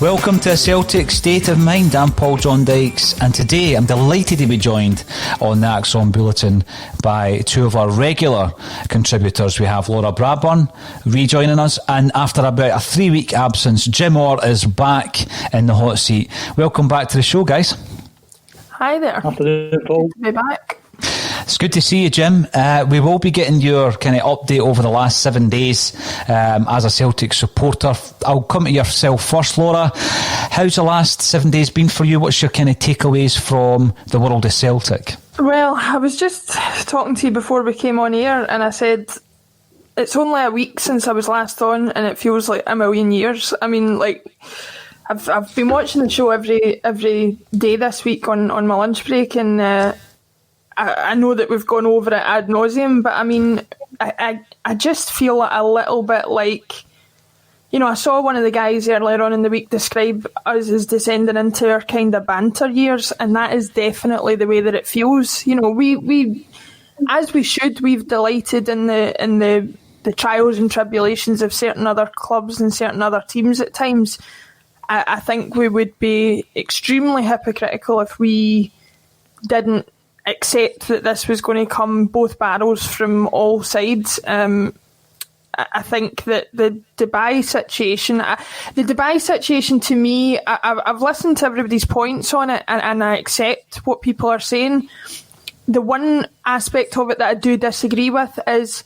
Welcome to Celtic State of Mind. I'm John Dykes, and today I'm delighted to be joined on the Axon Bulletin by two of our regular contributors. We have Laura Bradburn rejoining us, and after about a 3-week absence, Jim Orr is back in the hot seat. Welcome back to the show, guys. Hi there. Afternoon, Paul. Good to be back. It's good to see you, Jim. We will be getting your kind of update over the last 7 days as a Celtic supporter. I'll come to yourself first, Laura. How's the last 7 days been for you? What's your kind of takeaways from the world of Celtic? Well, I was just talking to you before we came on air, and I said it's only a week since I was last on, and it feels like a million years. I mean, like, I've been watching the show every day this week on my lunch break, and I know that we've gone over it ad nauseum, but I mean, I just feel a little bit like, you know, I saw one of the guys earlier on in the week describe us as descending into our kind of banter years, and that is definitely the way that it feels. You know, we as we should, we've delighted in the trials and tribulations of certain other clubs and certain other teams at times. I think we would be extremely hypocritical if we didn't accept that this was going to come both barrels from all sides. I think that the Dubai situation to me, I've listened to everybody's points on it, and I accept what people are saying. The one aspect of it that I do disagree with is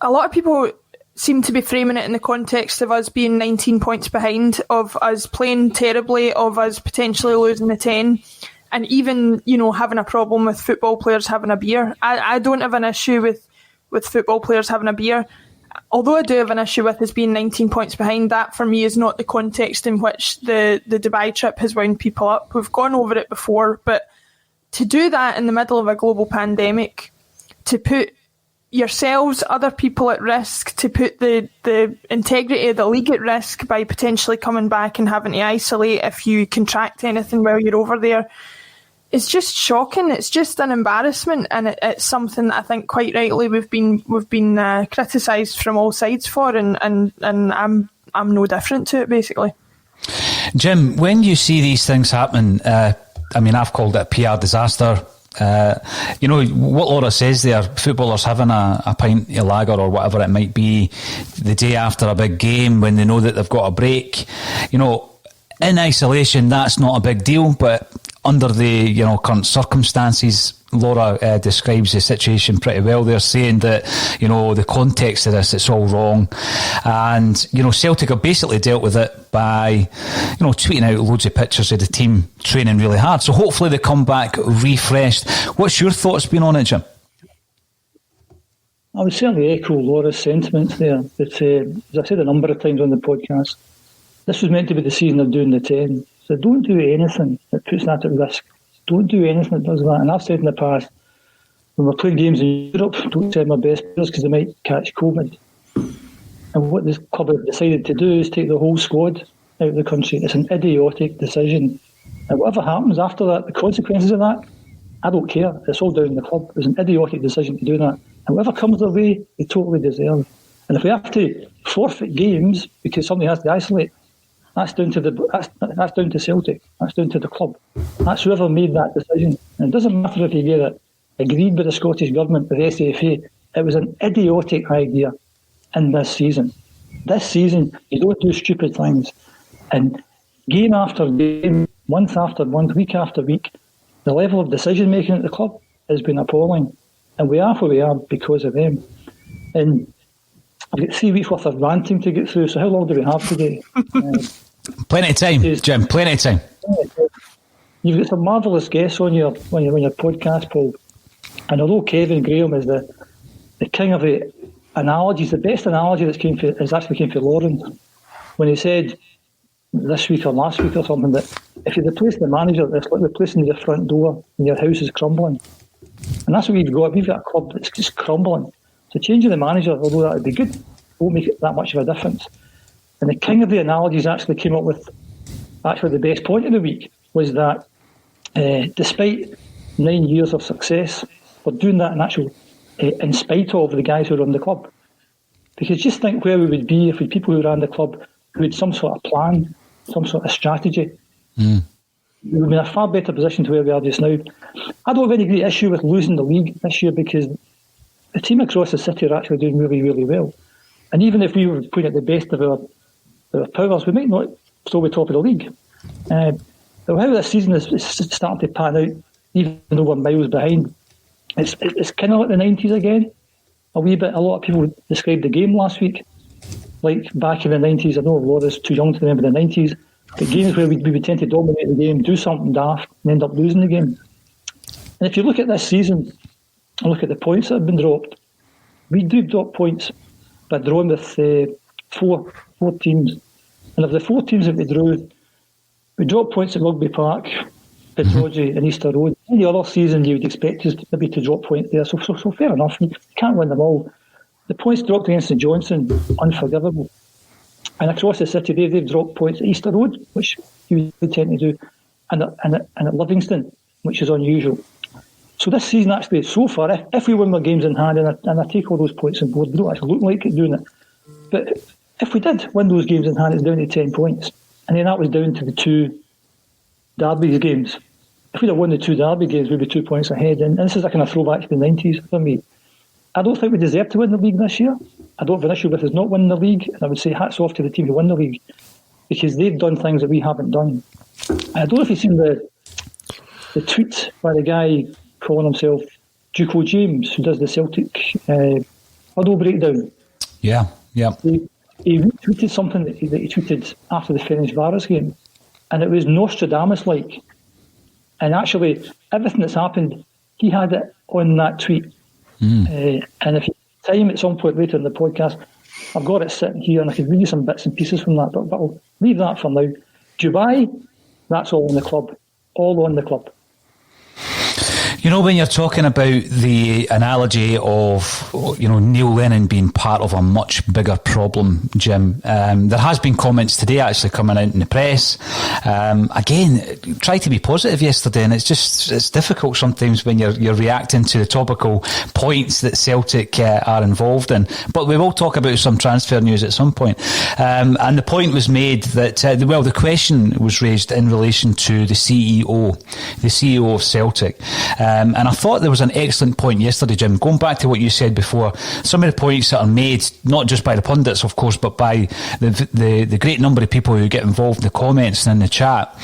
a lot of people seem to be framing it in the context of us being 19 points behind, of us playing terribly, of us potentially losing the 10. And even, you know, having a problem with football players having a beer. I don't have an issue with football players having a beer. Although I do have an issue with us being 19 points behind, that for me is not the context in which the Dubai trip has wound people up. We've gone over it before, but to do that in the middle of a global pandemic, to put yourselves, other people at risk, to put the integrity of the league at risk by potentially coming back and having to isolate if you contract anything while you're over there, it's just shocking. It's just an embarrassment, and it's something that I think quite rightly we've been criticised from all sides for, and I'm no different to it, basically. Jim, when you see these things happen, I mean, I've called it a PR disaster. You know what Laura says there, footballers having a pint of lager or whatever it might be the day after a big game when they know that they've got a break. You know, in isolation, that's not a big deal, but under the current circumstances, Laura describes the situation pretty well. They're saying that, you know, the context of this, it's all wrong. And, you know, Celtic have basically dealt with it by, you know, tweeting out loads of pictures of the team training really hard. So hopefully they come back refreshed. What's your thoughts been on it, Jim? I would certainly echo Laura's sentiments there. But, as I said a number of times on the podcast, this was meant to be the season of doing the 10. So don't do anything that puts that at risk. Don't do anything that does that. And I've said in the past, when we're playing games in Europe, don't send my best players because they might catch COVID. And what this club have decided to do is take the whole squad out of the country. It's an idiotic decision. And whatever happens after that, the consequences of that, I don't care. It's all down the club. It's an idiotic decision to do that. And whatever comes their way, they totally deserve. And if we have to forfeit games because somebody has to isolate, that's down to that's down to Celtic. That's down to the club. That's whoever made that decision. And it doesn't matter if you get it agreed by the Scottish Government, the SFA. It was an idiotic idea in this season. This season, you don't do stupid things. And game after game, month after month, week after week, the level of decision making at the club has been appalling. And we are where we are because of them. And I've got 3 weeks worth of ranting to get through, so how long do we have today? Plenty of time, Jim, plenty of time. You've got some marvellous guests on your podcast, Paul. And although Kevin Graham is the king of the analogies. The best analogy has actually came from Lauren when he said this week or last week or something that if you replace the manager, it's like replacing your front door and your house is crumbling. And that's what we've got. We've got a club that's just crumbling. So changing the manager, although that would be good, won't make it that much of a difference. And the king of the analogies actually came up with actually the best point of the week was that despite 9 years of success, we're doing that in spite of the guys who run the club. Because just think where we would be if we had people who ran the club who had some sort of plan, some sort of strategy. We would be in a far better position to where we are just now. I don't have any great issue with losing the league this year because the team across the city are actually doing really, really well. And even if we were putting at the best of our powers, we might not still be top of the league. But how this season is starting to pan out, even though we're miles behind, it's kind of like the 90s again. A lot of people described the game last week like back in the 90s. I know Laura's too young to remember the 90s, but games where we would tend to dominate the game, do something daft, and end up losing the game. And if you look at this season and look at the points that have been dropped, we do drop points by drawing with four teams. And of the 4 teams that we drew, we dropped points at Rugby Park, Pittodrie and Easter Road. Any other season you would expect us maybe to drop points there. So fair enough, you can't win them all. The points dropped against St Johnstone, unforgivable. And across the city, they've dropped points at Easter Road, which you would tend to do, and at Livingston, which is unusual. So this season, actually, so far, if we win our games in hand, and I take all those points on board, we don't actually look like it doing it. But if we did win those games in hand, it's down to 10 points. And then that was down to the 2 Derby games. If we'd have won the 2 Derby games, we'd be 2 points ahead. And this is a kind of throwback to the 90s for me. I don't think we deserve to win the league this year. I don't have an issue with us not winning the league. And I would say hats off to the team who won the league because they've done things that we haven't done. I don't know if you've seen the tweet by the guy calling himself Duco James, who does the Celtic huddle breakdown. Yeah. He retweeted something that he tweeted after the Ferencváros game, and it was Nostradamus-like. And actually, everything that's happened, he had it on that tweet. And if you have time at some point later in the podcast, I've got it sitting here and I could read you some bits and pieces from that, but I'll leave that for now. Dubai, that's all on the club. All on the club. You know, when you're talking about the analogy of, Neil Lennon being part of a much bigger problem, Jim, there has been comments today actually coming out in the press. Again, tried to be positive yesterday, and it's difficult sometimes when you're reacting to the topical points that Celtic are involved in. But we will talk about some transfer news at some point. And the point was made that, the question was raised in relation to the CEO of Celtic. And I thought there was an excellent point yesterday, Jim, going back to what you said before. Some of the points that are made, not just by the pundits, of course, but by the great number of people who get involved in the comments and in the chat.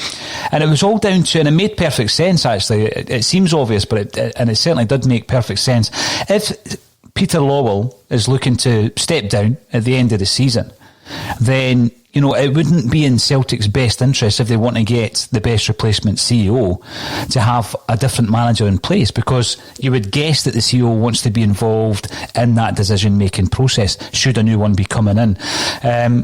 And it was all down to, and it made perfect sense, actually. It seems obvious, but it certainly did make perfect sense. If Peter Lawwell is looking to step down at the end of the season, then it wouldn't be in Celtic's best interest if they want to get the best replacement CEO to have a different manager in place, because you would guess that the CEO wants to be involved in that decision-making process should a new one be coming in.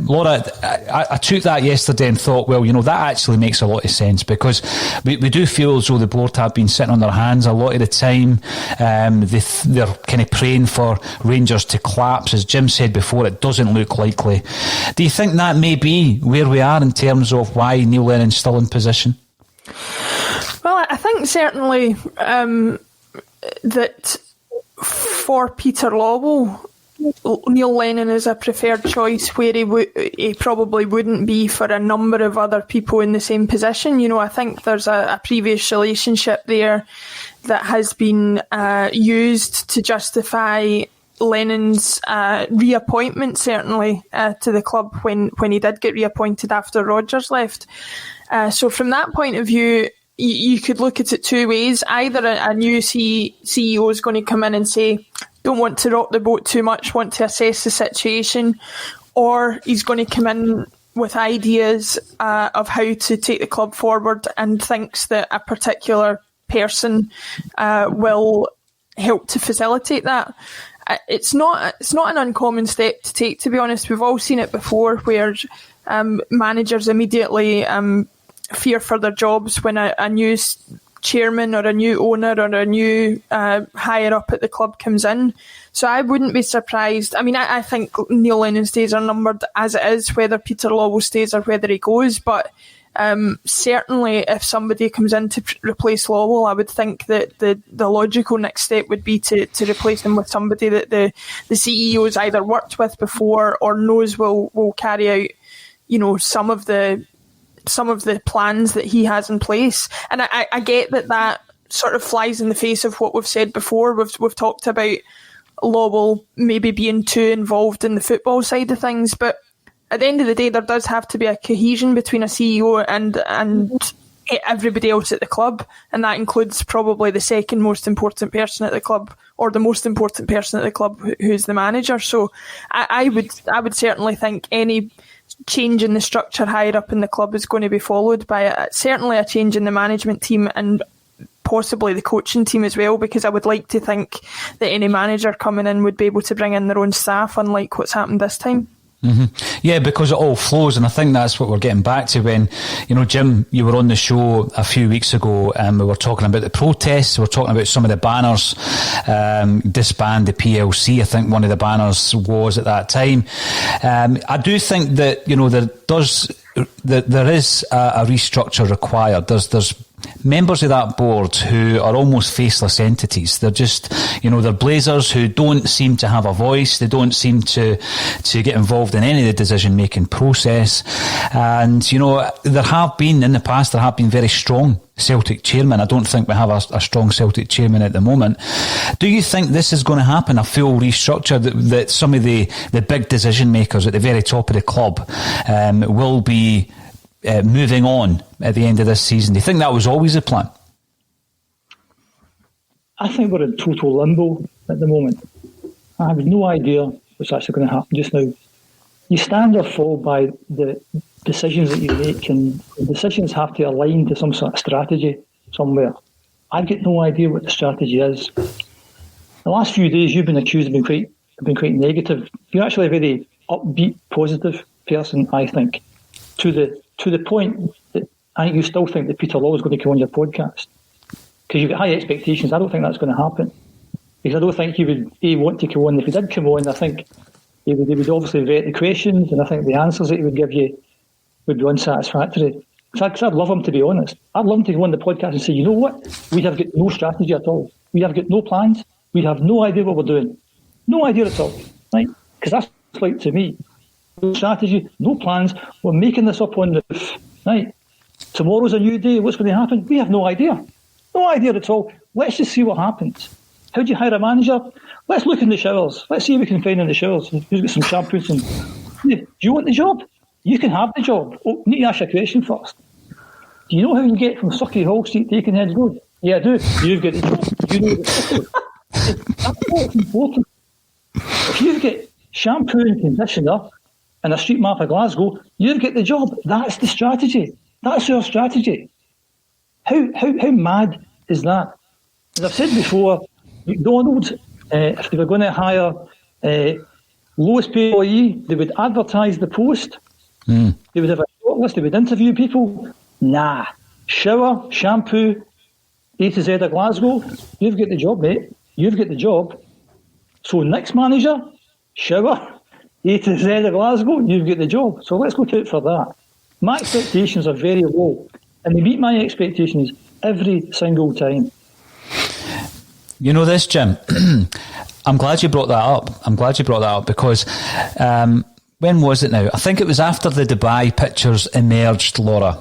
Laura, I took that yesterday and thought, that actually makes a lot of sense, because we do feel as though the board have been sitting on their hands a lot of the time. They're kind of praying for Rangers to collapse. As Jim said before, it doesn't look likely. Do you think that may be where we are in terms of why Neil Lennon's still in position? Well, I think certainly that for Peter Lawwell, Neil Lennon is a preferred choice where he probably wouldn't be for a number of other people in the same position. I think there's a previous relationship there that has been used to justify Lennon's reappointment, certainly, to the club when he did get reappointed after Rodgers left. So from that point of view, you could look at it 2 ways. Either a new CEO is going to come in and say, don't want to rock the boat too much, want to assess the situation, or he's going to come in with ideas of how to take the club forward and thinks that a particular person will help to facilitate that. it's not an uncommon step to take, to be honest. We've all seen it before, where managers immediately fear for their jobs when a new chairman or a new owner or a new higher up at the club comes in. So I wouldn't be surprised. I mean, I think Neil Lennon's days are numbered as it is, whether Peter Lawwell stays or whether he goes. But certainly if somebody comes in to replace Lawwell, I would think that the logical next step would be to replace him with somebody that the CEO's either worked with before or knows will carry out, you know, some of the plans that he has in place. And I get that sort of flies in the face of what we've said before. We've talked about Lawwell maybe being too involved in the football side of things, but at the end of the day, there does have to be a cohesion between a CEO and everybody else at the club, and that includes probably the second most important person at the club, or the most important person at the club, who's the manager. So I would certainly think any change in the structure higher up in the club is going to be followed by certainly a change in the management team and possibly the coaching team as well, because I would like to think that any manager coming in would be able to bring in their own staff, unlike what's happened this time. Mm-hmm. Yeah, because it all flows, and I think that's what we're getting back to when, you know, Jim, you were on the show a few weeks ago and we were talking about the protests, we were talking about some of the banners, disband the PLC, I think one of the banners was at that time. I do think that, you know, there is a restructure required. There's members of that board who are almost faceless entities. They're just, you know, they're blazers who don't seem to have a voice. They don't seem to get involved in any of the decision-making process. And, you know, in the past, there have been very strong Celtic chairmen. I don't think we have a strong Celtic chairman at the moment. Do you think this is going to happen, a full restructure, that some of the big decision makers at the very top of the club will be moving on at the end of this season? Do you think that was always the plan? I think we're in total limbo at the moment. I have no idea what's actually going to happen just now. You stand or fall by the decisions that you make, and the decisions have to align to some sort of strategy somewhere. I've got no idea what the strategy is. The last few days you've been accused of being quite negative. You're actually a very upbeat, positive person, I think, to the point that I think you still think that Peter Law is going to come on your podcast because you've got high expectations. I don't think that's going to happen, because I don't think he would want to come on. If he did come on, I think he would obviously vet the questions, and I think the answers that he would give you would be unsatisfactory. Because I'd love him, to be honest. I'd love him to go on the podcast and say, you know what, we have got no strategy at all. We have got no plans. We have no idea what we're doing. No idea at all. Right? Because that's like to me. No strategy, no plans. We're making this up on the roof. Right? Tomorrow's a new day. What's going to happen? We have no idea. No idea at all. Let's just see what happens. How do you hire a manager? Let's look in the showers. Let's see if we can find in the showers who's got some shampoos. Do you want the job? You can have the job. Oh, need to ask you a question first. Do you know how you get from Sucky Hall Street to Aikenhead Road? Yeah, I do. You've got the job. You know the That's what's important. If you've got shampoo and conditioner and a street map of Glasgow, you've got the job. That's the strategy. That's our strategy. How mad is that? As I've said before, McDonald's, if they were going to hire lowest paid employee, they would advertise the post. They would have a shortlist. They would interview people. Nah. Shower, shampoo, A to Z of Glasgow. You've got the job, mate. You've got the job. So next manager, shower, A to Z of Glasgow. You've got the job. So let's look out for that. My expectations are very low, and they meet my expectations every single time. You know this, Jim. I'm glad you brought that up. Because when was it now? I think it was after the Dubai pictures emerged, Laura.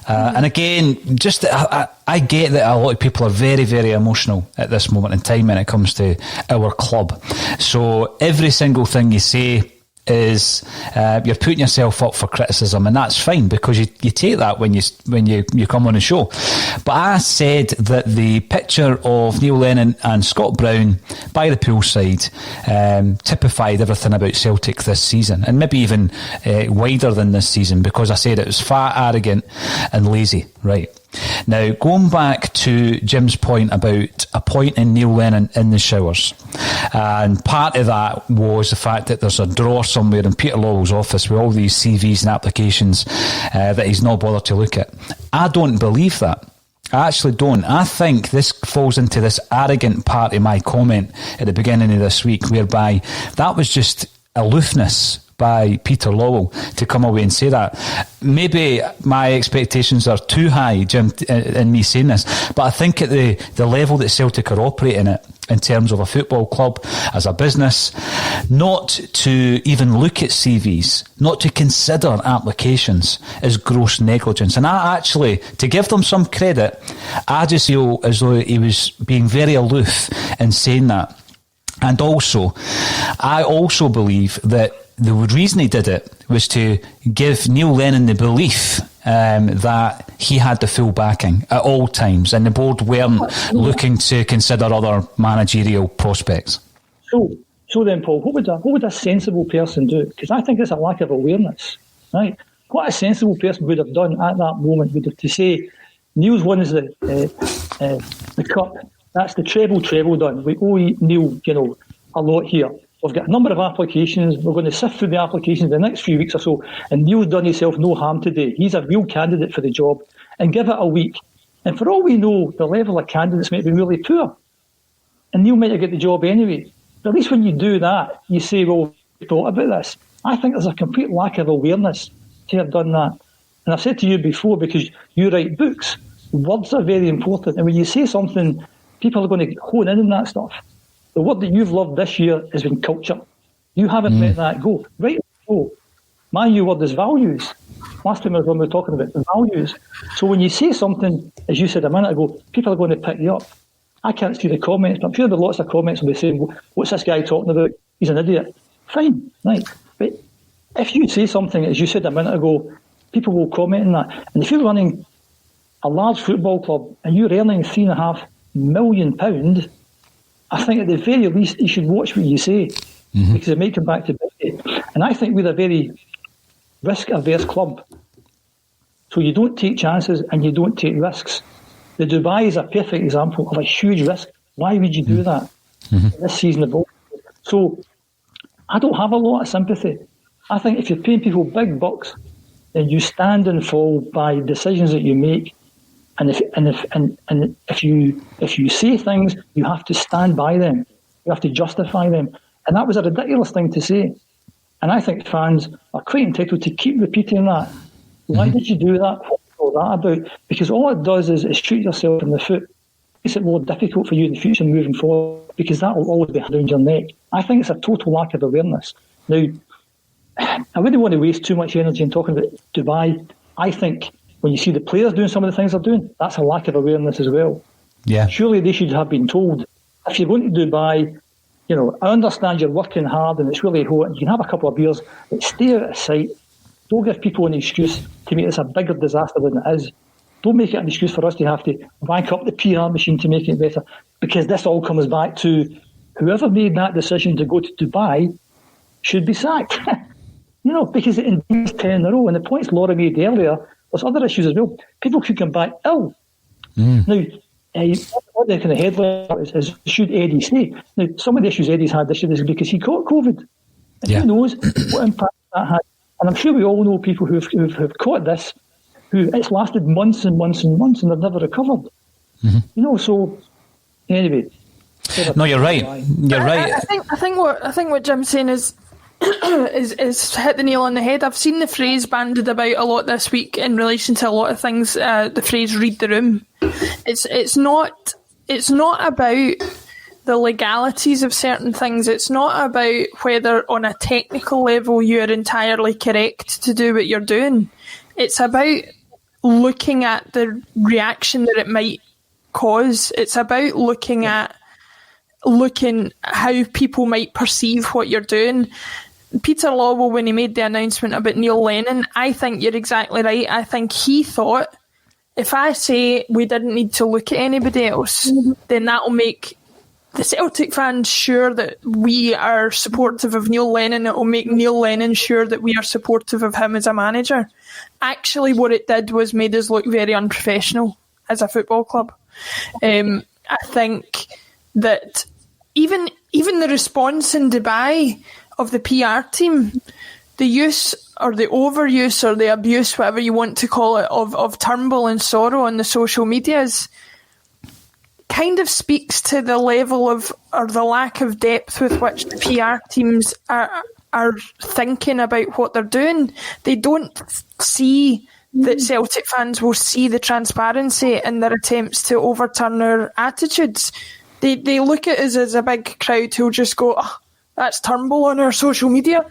And again, just I get that a lot of people are very, very emotional at this moment in time when it comes to our club. So every single thing you say is you're putting yourself up for criticism, and that's fine, because you take that when you come on the show. But I said that the picture of Neil Lennon and Scott Brown by the poolside typified everything about Celtic this season, and maybe even wider than this season, because I said it was fat, arrogant and lazy, right? Now, going back to Jim's point about appointing Neil Lennon in the showers, and part of that was the fact that there's a drawer somewhere in Peter Lawwell's office with all these CVs and applications that he's not bothered to look at. I don't believe that. I actually don't. I think this falls into this arrogant part of my comment at the beginning of this week, whereby that was just aloofness by Peter Lawwell to come away and say that. Maybe my expectations are too high, Jim, in me saying this, but I think at the level that Celtic are operating at, in terms of a football club, as a business, not to even look at CVs, not to consider applications, is gross negligence. And I actually, to give them some credit, I just feel as though he was being very aloof in saying that. And also, I also believe that the reason he did it was to give Neil Lennon the belief that he had the full backing at all times, and the board weren't looking to consider other managerial prospects. So then, Paul, what would a sensible person do? Because I think it's a lack of awareness, right? What a sensible person would have done at that moment would have to say, Neil's won is the cup. That's the treble done. We owe Neil, a lot here. We've got a number of applications. We're going to sift through the applications the next few weeks or so. And Neil's done himself no harm today. He's a real candidate for the job. And give it a week. And for all we know, the level of candidates might be really poor. And Neil might have got the job anyway. But at least when you do that, you say, well, we thought about this. I think there's a complete lack of awareness to have done that. And I've said to you before, because you write books, words are very important. And when you say something, people are going to hone in on that stuff. The word that you've loved this year has been culture. You haven't let that go. Right? So, my new word is values. Last time we were talking about values. So when you say something, as you said a minute ago, people are going to pick you up. I can't see the comments, but I'm sure there'll be lots of comments will be saying, what's this guy talking about? He's an idiot. Fine, right. But if you say something, as you said a minute ago, people will comment on that. And if you're running a large football club and you're earning £3.5 million, I think at the very least you should watch what you say, because it may come back to bite you. And I think we're a very risk-averse club. So you don't take chances and you don't take risks. The Dubai is a perfect example of a huge risk. Why would you do that this season of ball? So I don't have a lot of sympathy. I think if you're paying people big bucks, then you stand and fall by decisions that you make. And if you say things, you have to stand by them. You have to justify them. And that was a ridiculous thing to say. And I think fans are quite entitled to keep repeating that. Why did you do that? What's all that about? Because all it does is shoot yourself in the foot. It makes it more difficult for you in the future moving forward, because that will always be around your neck. I think it's a total lack of awareness. Now, I wouldn't want to waste too much energy in talking about Dubai. I think when you see the players doing some of the things they're doing, that's a lack of awareness as well. Yeah. Surely they should have been told, if you're going to Dubai, I understand you're working hard and it's really hot, and you can have a couple of beers, but stay out of sight. Don't give people an excuse to make this a bigger disaster than it is. Don't make it an excuse for us to have to wank up the PR machine to make it better, because this all comes back to whoever made that decision to go to Dubai should be sacked. Because it endangers 10 in a row. And the points Laura made earlier, there's other issues as well. People could come back ill. Now, one of the kind of headline is should Eddie stay? Now, some of the issues Eddie's had this year is because he caught COVID. And who knows what impact that had. And I'm sure we all know people who've caught this, who it's lasted months and months and months and they've never recovered. So anyway. No, you're right. You're right. I think what Jim's saying is hit the nail on the head. I've seen the phrase bandied about a lot this week in relation to a lot of things. The phrase "read the room." It's not about the legalities of certain things. It's not about whether on a technical level you're entirely correct to do what you're doing. It's about looking at the reaction that it might cause. It's about looking how people might perceive what you're doing. Peter Lawwell, when he made the announcement about Neil Lennon, I think you're exactly right. I think he thought, if I say we didn't need to look at anybody else, then that'll make the Celtic fans sure that we are supportive of Neil Lennon. It will make Neil Lennon sure that we are supportive of him as a manager. Actually, what it did was made us look very unprofessional. as a football club. I think that even the response in Dubai of the PR team, the use or the overuse or the abuse, whatever you want to call it, of Turnbull and Sorrow on the social medias kind of speaks to the level of, or the lack of depth with which the PR teams are thinking about what they're doing. They don't see that Celtic fans will see the transparency in their attempts to overturn our attitudes. They look at us as a big crowd who'll just go, oh, that's Turnbull on our social media.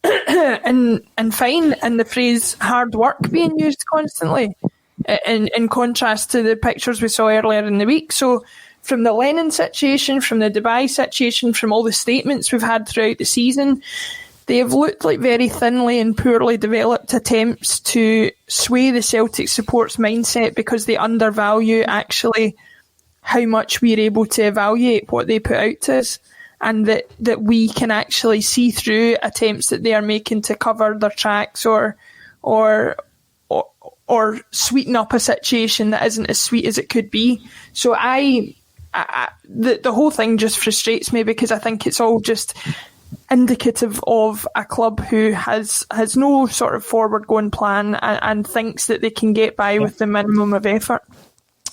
and fine, and the phrase hard work being used constantly in contrast to the pictures we saw earlier in the week. So from the Lennon situation, from the Dubai situation, from all the statements we've had throughout the season, they have looked like very thinly and poorly developed attempts to sway the Celtic support's mindset because they undervalue actually how much we're able to evaluate what they put out to us, and that we can actually see through attempts that they are making to cover their tracks or sweeten up a situation that isn't as sweet as it could be. So the whole thing just frustrates me because I think it's all just indicative of a club who has no sort of forward-going plan and thinks that they can get by with the minimum of effort.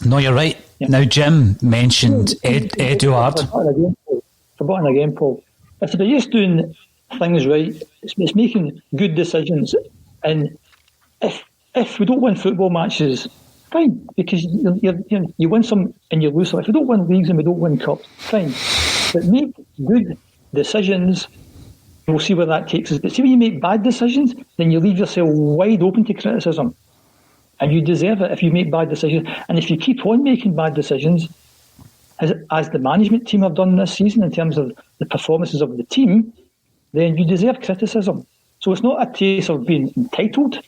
No, you're right. Yeah. Now, Jim mentioned Eduard. Forgotten again, Paul. It's about just doing things right. It's making good decisions. And if we don't win football matches, fine, because you win some and you lose some. If we don't win leagues and we don't win cups, fine. But make good decisions. We'll see where that takes us. But see, when you make bad decisions, then you leave yourself wide open to criticism. And you deserve it if you make bad decisions. And if you keep on making bad decisions, as the management team have done this season in terms of the performances of the team, then you deserve criticism. So it's not a case of being entitled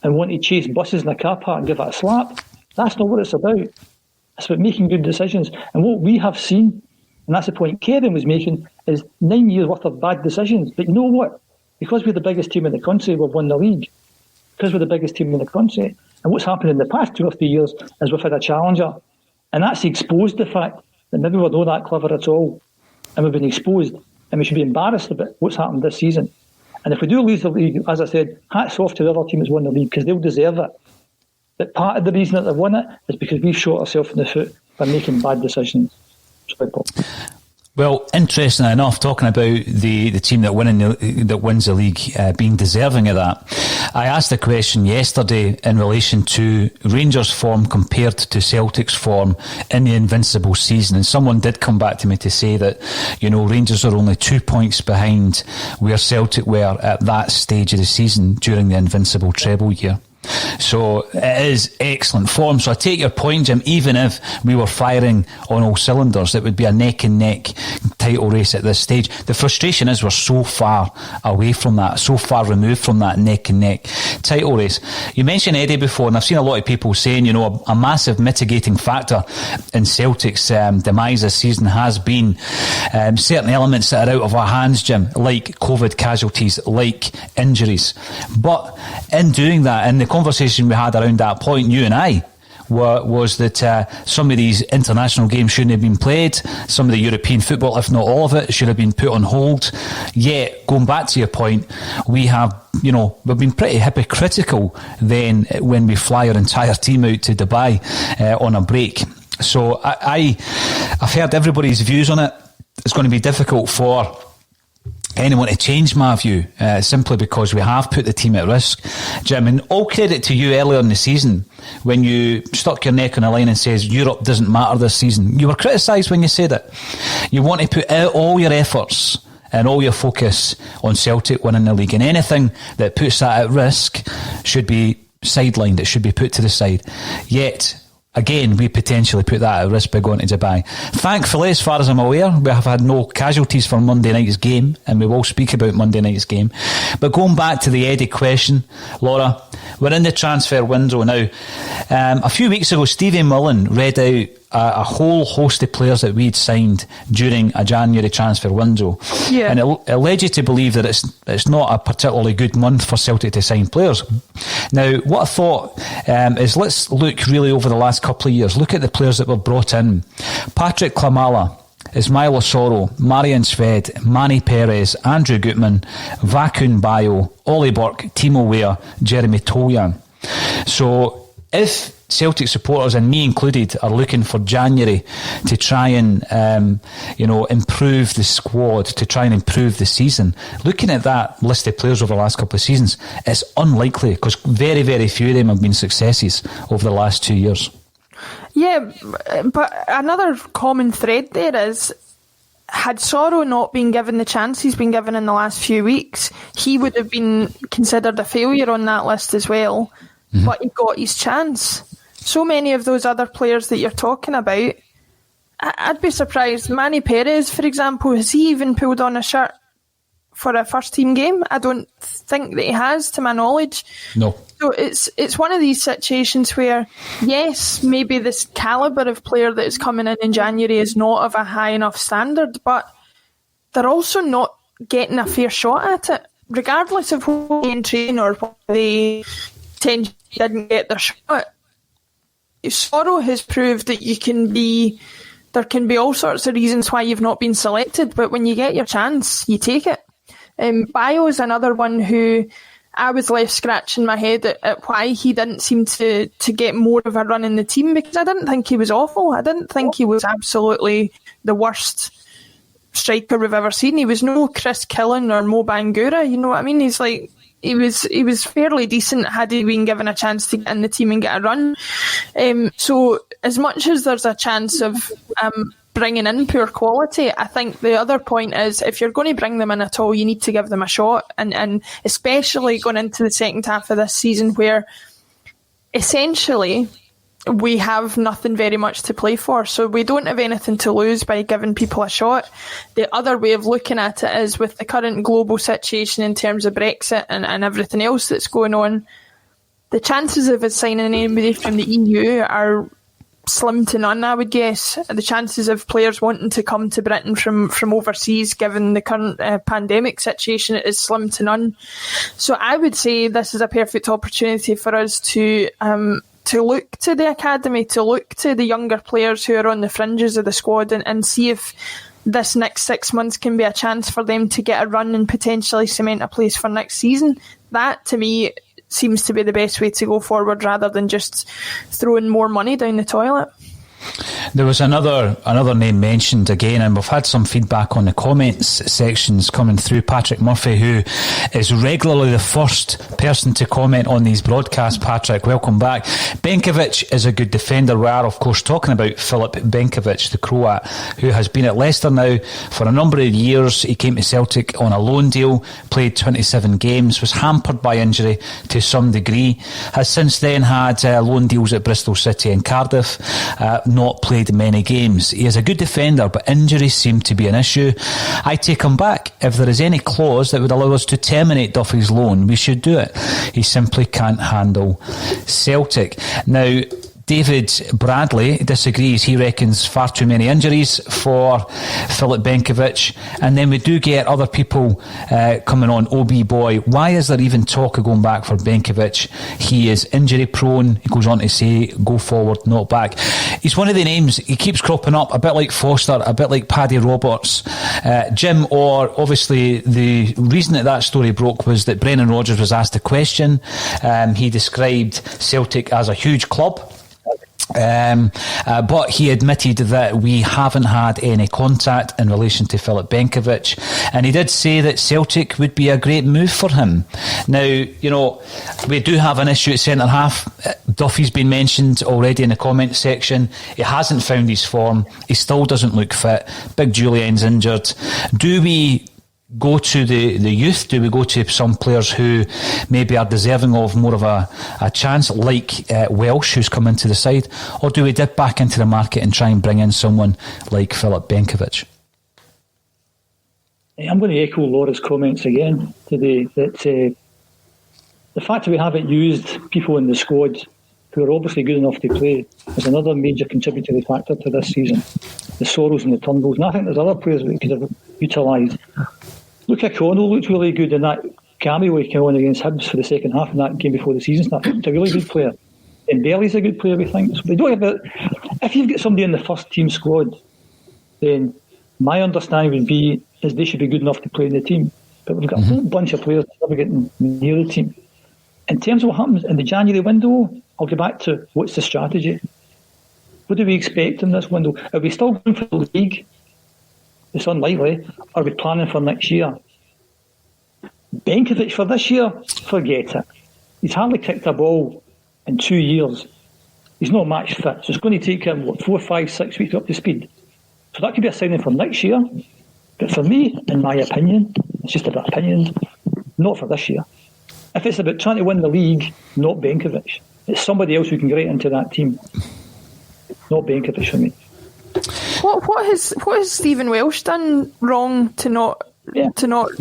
and wanting to chase buses in a car park and give it a slap. That's not what it's about. It's about making good decisions. And what we have seen, and that's the point Kevin was making, is 9 years worth of bad decisions. But you know what? Because we're the biggest team in the country, we've won the league. Because we're the biggest team in the country. And what's happened in the past 2 or 3 years is we've had a challenger. And that's exposed the fact that maybe we're not that clever at all. And we've been exposed. And we should be embarrassed about what's happened this season. And if we do lose the league, as I said, hats off to the other team that's won the league because they'll deserve it. But part of the reason that they've won it is because we've shot ourselves in the foot by making bad decisions. Sorry, Paul. Well, interesting enough, talking about the team that wins the league being deserving of that, I asked a question yesterday in relation to Rangers' form compared to Celtic's form in the Invincible season, and someone did come back to me to say that, you know, Rangers are only 2 points behind where Celtic were at that stage of the season during the Invincible treble year. So it is excellent form. So I take your point, Jim. Even if we were firing on all cylinders, it would be a neck and neck title race at this stage. The frustration is we're so far away from that, so far removed from that neck and neck title race. You mentioned Eddie before, and I've seen a lot of people saying, you know, a massive mitigating factor in Celtic's demise this season has been certain elements that are out of our hands, Jim, like COVID casualties, like injuries. But in doing that, in the conversation we had around that point, you and I, was that some of these international games shouldn't have been played. Some of the European football, if not all of it, should have been put on hold. Yet, going back to your point, we've been pretty hypocritical then when we fly our entire team out to Dubai on a break. So I've heard everybody's views on it. It's going to be difficult for anyone to change my view simply because we have put the team at risk, Jim. And all credit to you earlier in the season when you stuck your neck on the line and says Europe doesn't matter this season. You were criticised when you said it. You want to put out all your efforts and all your focus on Celtic winning the league, and anything that puts that at risk should be sidelined. It should be put to the side. Yet again, we potentially put that at risk by going to Dubai. Thankfully, as far as I'm aware, we have had no casualties for Monday night's game, and we will speak about Monday night's game. But going back to the Eddie question, Laura, we're in the transfer window now. A few weeks ago, Stevie Mullen read out a whole host of players that we'd signed during a January transfer window. Yeah. And it led you to believe that it's not a particularly good month for Celtic to sign players. Now, what I thought is let's look really over the last couple of years. Look at the players that were brought in. Patrick Klimala, Ismail Osoro, Marian Sved, Manny Perez, Andrew Gutman, Vakun Bayo, Ollie Burke, Timo Weir, Jeremy Toljan. So if Celtic supporters, and me included, are looking for January to try and improve the squad, to try and improve the season, looking at that list of players over the last couple of seasons, it's unlikely, because very, very few of them have been successes over the last 2 years. Yeah, but another common thread there is, had Soro not been given the chance he's been given in the last few weeks, he would have been considered a failure on that list as well. Mm-hmm. But he got his chance. So many of those other players that you're talking about, I'd be surprised. Manny Perez, for example, has he even pulled on a shirt for a first team game? I don't think that he has, to my knowledge. No. So it's one of these situations where, yes, maybe this calibre of player that is coming in January is not of a high enough standard, but they're also not getting a fair shot at it, regardless of what they train or what they didn't get their shot. Soro has proved that there can be all sorts of reasons why you've not been selected, but when you get your chance, you take it. Bayo is another one who I was left scratching my head at why he didn't seem to get more of a run in the team, because I didn't think he was awful. I didn't think he was absolutely the worst striker we've ever seen. He was no Chris Killen or Mo Bangura, you know what I mean? He's like, he was fairly decent had he been given a chance to get in the team and get a run. So as much as there's a chance of bringing in poor quality, I think the other point is, if you're going to bring them in at all, you need to give them a shot, and especially going into the second half of this season, where essentially we have nothing very much to play for, so we don't have anything to lose by giving people a shot. The other way of looking at it is, with the current global situation in terms of Brexit and everything else that's going on, the chances of us signing anybody from the EU are slim to none, I would guess. The chances of players wanting to come to Britain from overseas, given the current pandemic situation, is slim to none. So I would say this is a perfect opportunity for us to look to the academy, to look to the younger players who are on the fringes of the squad, and see if this next 6 months can be a chance for them to get a run and potentially cement a place for next season. That, to me, seems to be the best way to go forward, rather than just throwing more money down the toilet. There was another name mentioned again, and we've had some feedback on the comments sections coming through. Patrick Murphy, who is regularly the first person to comment on these broadcasts. Patrick, welcome back. Benković is a good defender. We are, of course, talking about Filip Benković, the Croat, who has been at Leicester now for a number of years. He came to Celtic on a loan deal, played 27 games, was hampered by injury to some degree, has since then had loan deals at Bristol City and Cardiff, not played many games. He is a good defender, but injuries seem to be an issue. I take him back. If there is any clause that would allow us to terminate Duffy's loan, we should do it. He simply can't handle Celtic. Now, David Bradley disagrees. He reckons far too many injuries for Filip Benković. And then we do get other people coming on. OB Boy, why is there even talk of going back for Benković? He is injury prone. He goes on to say, go forward, not back. He's one of the names. He keeps cropping up, a bit like Foster, a bit like Paddy Roberts. Jim, or obviously the reason that story broke was that Brendan Rodgers was asked a question. He described Celtic as a huge club. But he admitted that we haven't had any contact in relation to Filip Benković, and he did say that Celtic would be a great move for him. Now, you know, we do have an issue at centre half. Duffy's been mentioned already in the comment section. He hasn't found his form. He still doesn't look fit. Big Julien's injured. Do we go to the youth? Do we go to some players who maybe are deserving of more of a chance, like Welsh, who's come into the side? Or do we dip back into the market and try and bring in someone like Filip Benković? I'm going to echo Laura's comments again today, that the fact that we haven't used people in the squad who are obviously good enough to play is another major contributory factor to this season. The Soros and the Turnbulls. And I think there's other players that we could have utilised. Luke O'Connell looked really good in that cameo he came on against Hibs for the second half in that game before the season started. He's a really good player. And Bailey's a good player, we think. So if you've got somebody in the first team squad, then my understanding would be is they should be good enough to play in the team. But we've got a whole bunch of players never getting near the team. In terms of what happens in the January window, I'll go back to what's the strategy? What do we expect in this window? Are we still going for the league? It's unlikely. Are we planning for next year? Benković for this year? Forget it. He's hardly kicked a ball in 2 years. He's not match fit, so it's going to take him 4, 5, 6 weeks up to speed. So that could be a signing for next year. But for me, in my opinion, it's just about opinion, not for this year. If it's about trying to win the league, not Benković. It's somebody else who can get right into that team. Not Benković for me. What has Stephen Welsh done wrong to not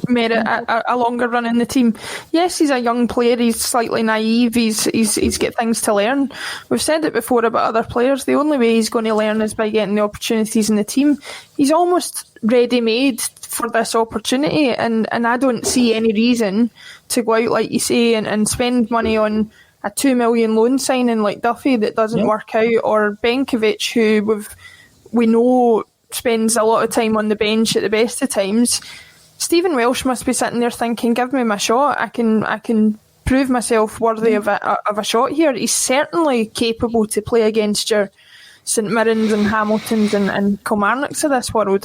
merit a longer run in the team? Yes, he's a young player. He's slightly naive. He's got things to learn. We've said it before about other players. The only way he's going to learn is by getting the opportunities in the team. He's almost ready-made for this opportunity, and I don't see any reason to go out, like you say, and spend money on a $2 million loan signing like Duffy that doesn't work out, or Benković, who we know spends a lot of time on the bench at the best of times. Stephen Welsh must be sitting there thinking, give me my shot. I can prove myself worthy of a shot here. He's certainly capable to play against your St Mirrens and Hamiltons and Kilmarnocks of this world.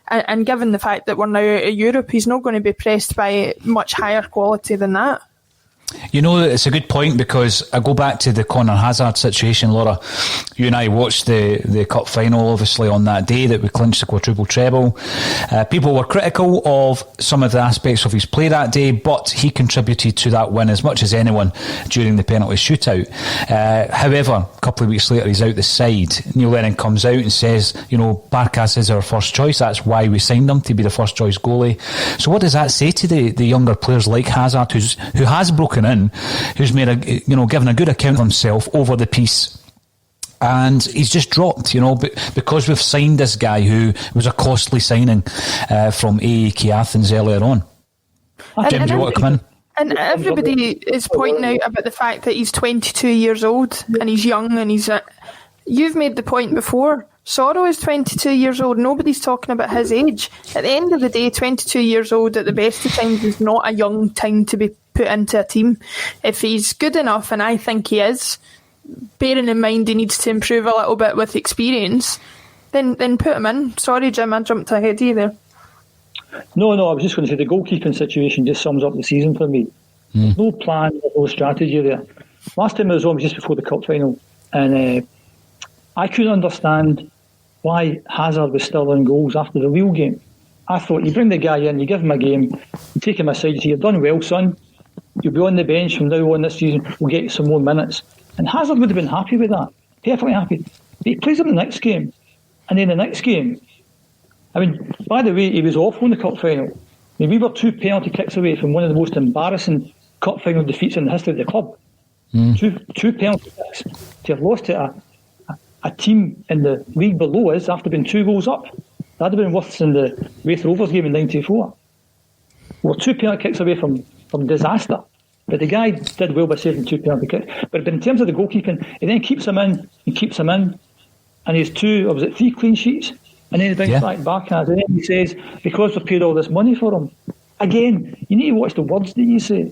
And given the fact that we're now out of Europe, he's not going to be pressed by much higher quality than that. You know, it's a good point, because I go back to the Conor Hazard situation, Laura. You and I watched the cup final, obviously, on that day that we clinched the quadruple treble. People were critical of some of the aspects of his play that day, but he contributed to that win as much as anyone during the penalty shootout. However, a couple of weeks later, he's out the side. Neil Lennon comes out and says, Barkas is our first choice. That's why we signed him, to be the first choice goalie. So what does that say to the younger players like Hazard, who has broken in, who's made given a good account of himself over the piece, and he's just dropped, because we've signed this guy who was a costly signing from AEK Athens earlier on. Jim, do you want to come in? And everybody is pointing out about the fact that he's 22 years old and he's young, and you've made the point before. Sorrow is 22 years old. Nobody's talking about his age. At the end of the day, 22 years old at the best of times is not a young time to be put into a team. If he's good enough, and I think he is, bearing in mind he needs to improve a little bit with experience, then put him in. Sorry, Jim, I jumped ahead of you there. No, I was just going to say the goalkeeping situation just sums up the season for me. There's no plan, no strategy there. Last time I was on was just before the cup final, and I couldn't understand why Hazard was still in goals after the Lille game. I thought, you bring the guy in, you give him a game, you take him aside, you say, you've done well, son. You'll be on the bench from now on this season, we'll get you some more minutes. And Hazard would have been happy with that, perfectly happy. But he plays him the next game, and then the next game. I mean, by the way, he was awful in the cup final. I mean, we were 2 penalty kicks away from one of the most embarrassing cup final defeats in the history of the club. Two penalty kicks. To have lost to a team in the league below us after being 2 goals up. That'd have been worse than the Wraith Rovers game in '94. We're 2 penalty kicks away from disaster. But the guy did well by saving 2 penalty kicks. But in terms of the goalkeeping, he then keeps him in, and he has 3 clean sheets, and then he brings back Barkas, and then he says, because we've paid all this money for him. Again, you need to watch the words that you say.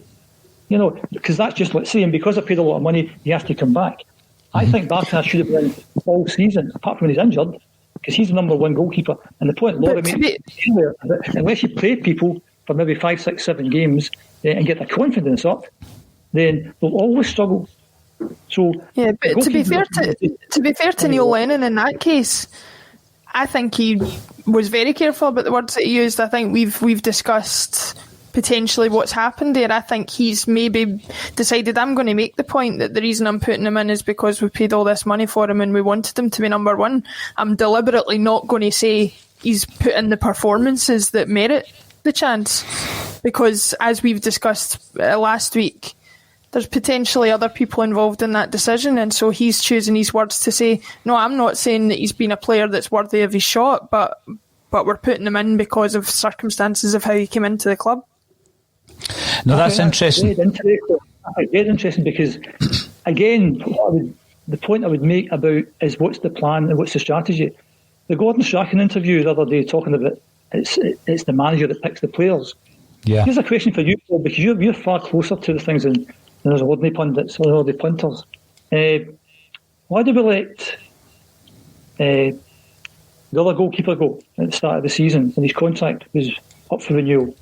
Because that's just like saying, because I paid a lot of money, he has to come back. I think Barkas should have been all season, apart from when he's injured, because he's the number 1 goalkeeper. And the point Laura made, unless you play people for maybe 5, 6, 7 games and get their confidence up, then they'll always struggle. So but to be fair to Neil Lennon in that case, I think he was very careful about the words that he used. I think we've discussed potentially what's happened there. I think he's maybe decided, I'm going to make the point that the reason I'm putting him in is because we paid all this money for him and we wanted him to be number 1. I'm deliberately not going to say he's put in the performances that merit the chance, because as we've discussed last week, there's potentially other people involved in that decision, and so he's choosing his words to say, no, I'm not saying that he's been a player that's worthy of his shot, but we're putting him in because of circumstances of how he came into the club. No, that's interesting. Very interesting because, again, the point I would make about is what's the plan and what's the strategy. The Gordon Strachan interview the other day talking about it's the manager that picks the players. Yeah. Here's a question for you, Paul, because you're far closer to the things than those ordinary pundits or ordinary punters. Why do we let the other goalkeeper go at the start of the season when his contract was up for renewal?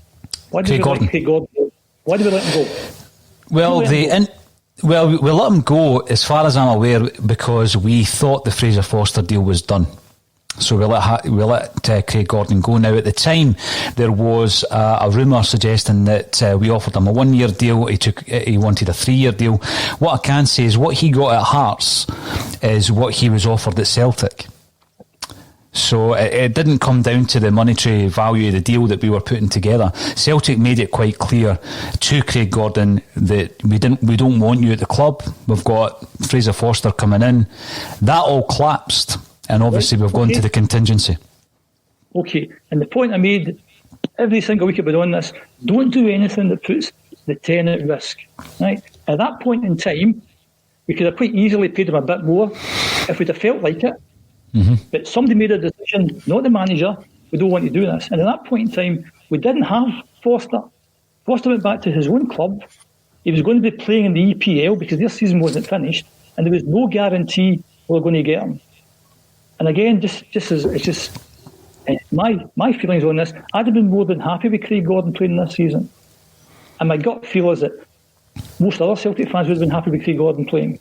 Why did we let Craig Gordon go? Why did we let him go? Well, we let him go, as far as I'm aware, because we thought the Fraser Forster deal was done. So we let Craig Gordon go. Now, at the time, there was a rumour suggesting that we offered him a 1-year deal. He wanted a 3-year deal. What I can say is what he got at Hearts is what he was offered at Celtic. So it didn't come down to the monetary value of the deal that we were putting together. Celtic made it quite clear to Craig Gordon that we don't want you at the club. We've got Fraser Forster coming in. That all collapsed, and obviously we've gone to the contingency. Okay, and the point I made every single week I've been on this: don't do anything that puts the 10 at risk. Right? At that point in time, we could have quite easily paid him a bit more if we'd have felt like it. Mm-hmm. But somebody made a decision, not the manager, we don't want to do this. And at that point in time, we didn't have Forster. Forster went back to his own club. He was going to be playing in the EPL because their season wasn't finished, and there was no guarantee we were going to get him. And again, my feelings on this, I'd have been more than happy with Craig Gordon playing this season. And my gut feel is that most other Celtic fans would have been happy with Craig Gordon playing.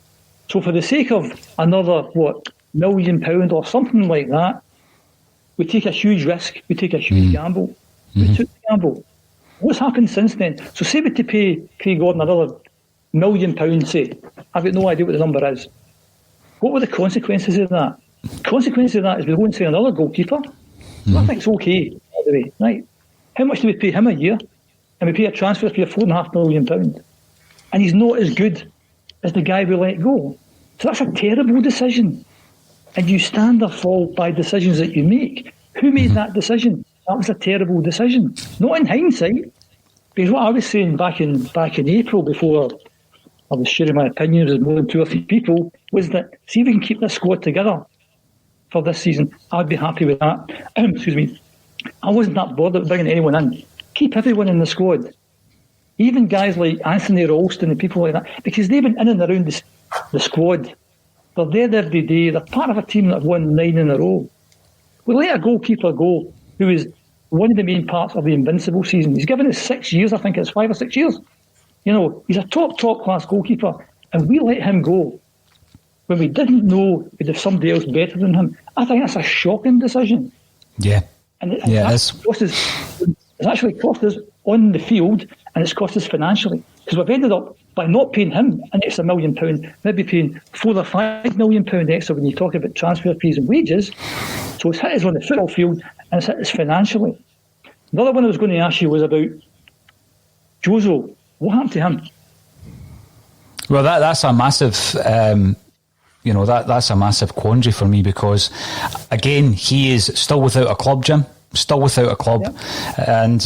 So for the sake of another, £1 million or something like that, we take a huge risk, we take a huge gamble. Mm-hmm. We took the gamble. What's happened since then? So say we to pay Craig Gordon another £1 million, say. I've got no idea what the number is. What were the consequences of that? Consequences of that is we go and sign another goalkeeper. Mm-hmm. I think it's okay, by the way. Right? How much do we pay him a year? And we pay a transfer fee of £4.5 million. And he's not as good as the guy we let go. So that's a terrible decision. And you stand or fall by decisions that you make. Who made that decision? That was a terrible decision. Not in hindsight. Because what I was saying back in April, before I was sharing my opinions with more than 2 or 3 people, was that see if we can keep this squad together for this season, I'd be happy with that. Excuse me. I wasn't that bothered bringing anyone in. Keep everyone in the squad. Even guys like Anthony Ralston and people like that, because they've been in and around the squad. They're there every day. They're part of a team that have won 9 in a row. We let a goalkeeper go who is one of the main parts of the Invincible season. He's given us 6 years, I think it's 5 or 6 years. You know, he's a top class goalkeeper, and we let him go when we didn't know we'd have somebody else better than him. I think that's a shocking decision. Yeah. And it's actually cost us on the field, and it's cost us financially. Because we've ended up, by not paying him an extra £1 million, maybe paying £4 or £5 million extra when you talk about transfer fees and wages. So it's hit us on the football field, and it's hit us financially. The other one I was going to ask you was about Jozo. What happened to him? Well, that's a massive... that's a massive quandary for me because, again, he is still without a club, Jim. Still without a club. Yep. And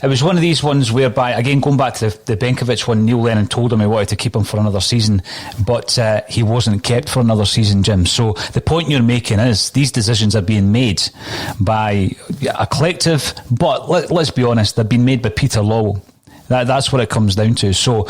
it was one of these ones whereby, again, going back to the Benković one, Neil Lennon told him he wanted to keep him for another season, but he wasn't kept for another season, Jim. So the point you're making is these decisions are being made by a collective, but let's be honest, they're being made by Peter Lawwell. That's what it comes down to. So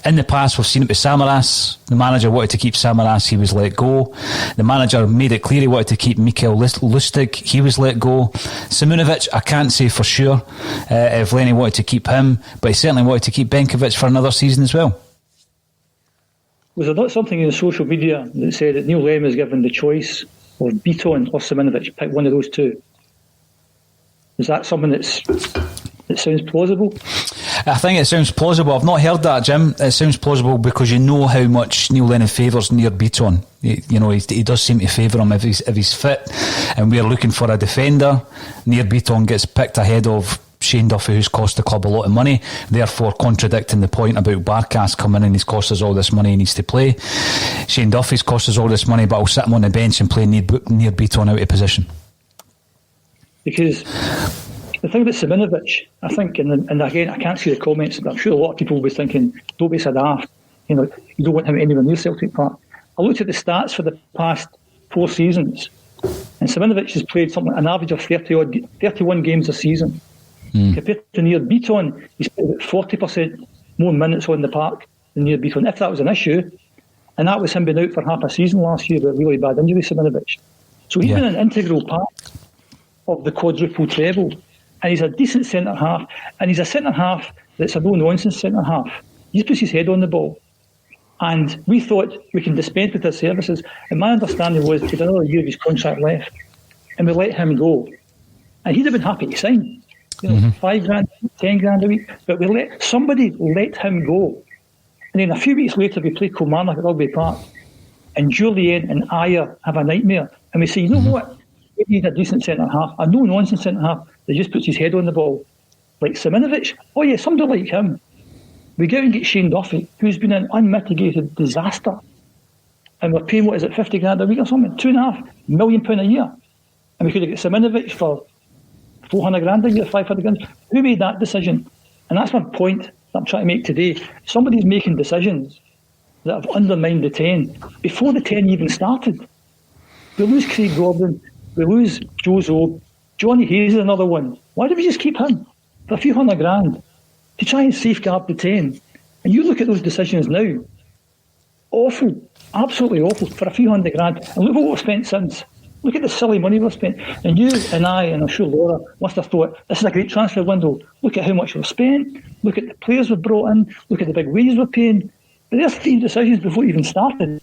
in the past, we've seen it with Samaras. The manager wanted to keep Samaras, he was let go. The manager made it clear he wanted to keep Mikael Lustig, he was let go. Simunovic, I can't say for sure if Lenny wanted to keep him, but he certainly wanted to keep Benković for another season as well. Was there not something in social media that said that Neil Lennon was given the choice of Beaton or Simunovic, pick one of those two? Is that something that sounds plausible? I think it sounds plausible. I've not heard that, Jim. It sounds plausible because you know how much Neil Lennon favours Nir Bitton. He does seem to favour him if he's fit, and we're looking for a defender. Nir Bitton gets picked ahead of Shane Duffy, who's cost the club a lot of money, therefore contradicting the point about Barkas coming in. He's cost us all this money, he needs to play. Shane Duffy's cost us all this money, but I'll sit him on the bench and play Nir Bitton out of position. Because the thing about Simunovic, I think, and again, I can't see the comments, but I'm sure a lot of people will be thinking, don't be so daft. You don't want him anywhere near Celtic Park. I looked at the stats for the past 4 seasons, and Simunovic has played something an average of 31 games a season. Compared to Near Beaton, he's played about 40% more minutes on the park than Near Beaton. If that was an issue, and that was him being out for half a season last year with a really bad injury, Simunovic. So he's been an integral part of the quadruple treble, and he's a decent centre-half, and he's a centre-half that's a no-nonsense centre-half. He just puts his head on the ball. And we thought we can dispense with his services. And my understanding was he had another year of his contract left, and we let him go. And he'd have been happy to sign, $5,000, $10,000 a week. But somebody let him go. And then a few weeks later, we played Kilmarnock at Rugby Park, and Julian and Ayer have a nightmare. And we say, you know what? We need a decent centre-half, a no-nonsense centre-half that just puts his head on the ball. Like Simunovic. Oh yeah, somebody like him. We go and get Shane Duffy, who's been an unmitigated disaster. And we're paying, $50,000 a week or something? £2.5 million a year. And we could have got Simunovic for $400,000 a year, $500,000. Who made that decision? And that's my point that I'm trying to make today. Somebody's making decisions that have undermined the 10 before the 10 even started. We lose Craig Gordon, we lose Joe Zoe, Johnny Hayes is another one. Why don't we just keep him for a few $100,000 to try and safeguard the 10? And you look at those decisions now, awful, absolutely awful, for a few $100,000. And look what we've spent since. Look at the silly money we've spent. And you and I, and I'm sure Laura, must have thought, this is a great transfer window. Look at how much we've spent. Look at the players we've brought in. Look at the big wages we're paying. But there's 3 decisions before it even started.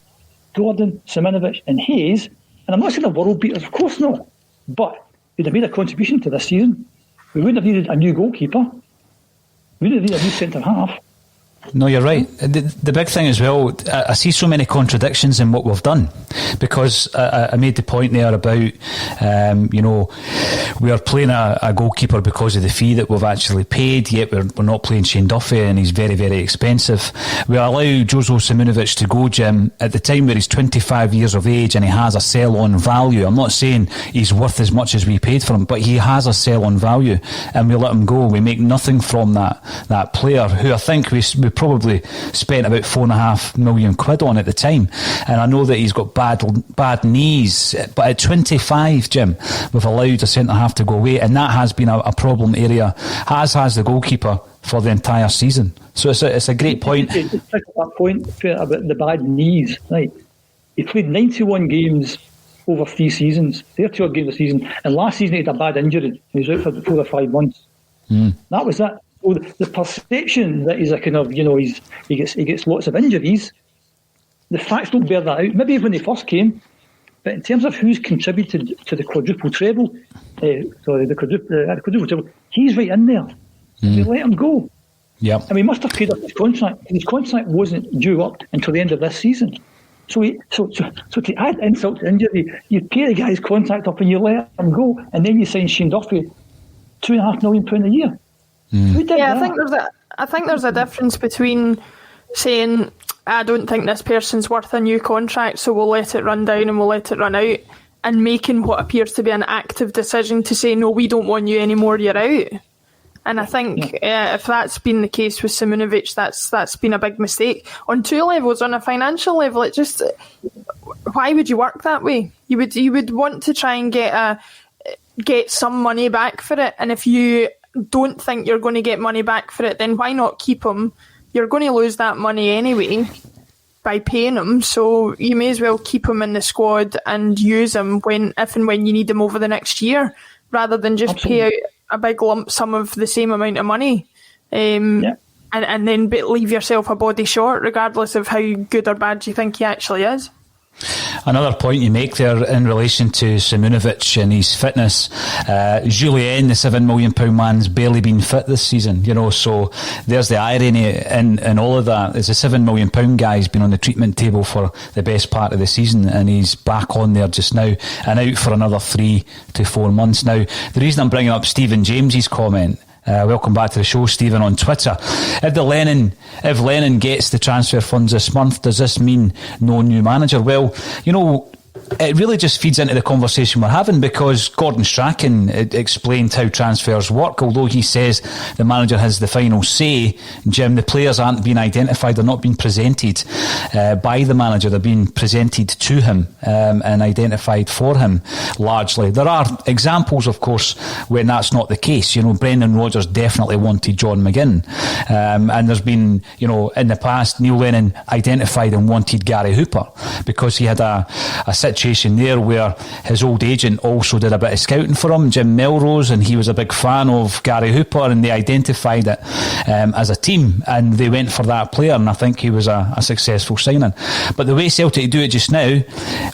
Gordon, Simunovic and Hayes. And I'm not saying they're world beaters, of course not. But they'd have made a contribution to this season. We wouldn't have needed a new goalkeeper. We wouldn't have needed a new centre-half. No, you're right. The big thing as well, I see so many contradictions in what we've done, because I made the point there about, we are playing a goalkeeper because of the fee that we've actually paid, yet we're not playing Shane Duffy, and he's very, very expensive. We allow Jozo Simunovic to go, Jim, at the time where he's 25 years of age and he has a sell-on value. I'm not saying he's worth as much as we paid for him, but he has a sell-on value, and we let him go. We make nothing from that player, who I think we probably spent about £4.5 million on at the time. And I know that he's got bad knees, but at 25, Jim, we've allowed a centre-half to go away, and that has been a problem area, as has the goalkeeper, for the entire season. So it's a great point. Just pick up that point about the bad knees, right? He played 91 games over 3 seasons, 30 odd games a season, and last season he had a bad injury. He was out for 4 or 5 months. That was it. So the perception that he's a kind of, he gets lots of injuries, the facts don't bear that out. Maybe when he first came, but in terms of who's contributed to the quadruple treble, the quadruple treble, he's right in there. We let him go. Yep. And we must have paid up his contract. His contract wasn't due up until the end of this season. So to add insult to injury, you pay the guy's contract up and you let him go, and then you sign Shane Duffy £2.5 million a year. Who did that? I think there's a difference between saying, I don't think this person's worth a new contract, so we'll let it run down and we'll let it run out, and making what appears to be an active decision to say, no, we don't want you anymore, you're out. And I think if that's been the case with Simunovic, that's been a big mistake on 2 levels. On a financial level, it just, why would you work that way? You would want to try and get some money back for it, and if you don't think you're going to get money back for it, then why not keep him? You're going to lose that money anyway by paying him, so you may as well keep him in the squad and use him if and when you need him over the next year, rather than just pay out a big lump sum of the same amount of money, and then leave yourself a body short, regardless of how good or bad you think he actually is. Another point you make there in relation to Simunovic and his fitness, Julien, the £7 million man's barely been fit this season, so there's the irony in all of that. There's a £7 million guy's been on the treatment table for the best part of the season, and he's back on there just now and out for another 3 to 4 months. Now, the reason I'm bringing up Stephen James's comment, welcome back to the show, Stephen, on Twitter. If Lennon gets the transfer funds this month, does this mean no new manager? Well, it really just feeds into the conversation we're having, because Gordon Strachan explained how transfers work. Although he says the manager has the final say, Jim, the players aren't being identified, they're not being presented by the manager, they're being presented to him and identified for him largely. There are examples, of course, when that's not the case. Brendan Rodgers definitely wanted John McGinn, and there's been, in the past, Neil Lennon identified and wanted Gary Hooper because he had a situation there where his old agent also did a bit of scouting for him, Jim Melrose, and he was a big fan of Gary Hooper, and they identified it as a team, and they went for that player, and I think he was a successful signing. But the way Celtic do it just now,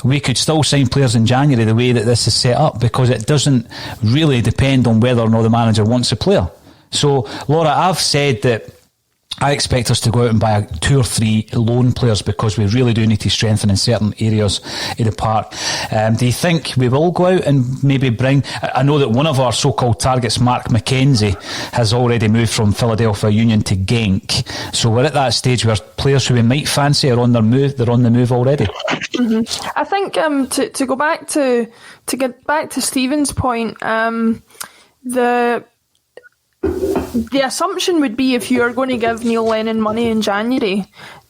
we could still sign players in January the way that this is set up, because it doesn't really depend on whether or not the manager wants a player. So, Laura, I've said that I expect us to go out and buy 2 or 3 loan players, because we really do need to strengthen in certain areas of the park. Do you think we will go out and maybe bring... I know that one of our so-called targets, Mark McKenzie, has already moved from Philadelphia Union to Genk. So we're at that stage where players who we might fancy are on their move. They're on the move already. Mm-hmm. I think to go back to get back to Stephen's point, the assumption would be, if you're going to give Neil Lennon money in January,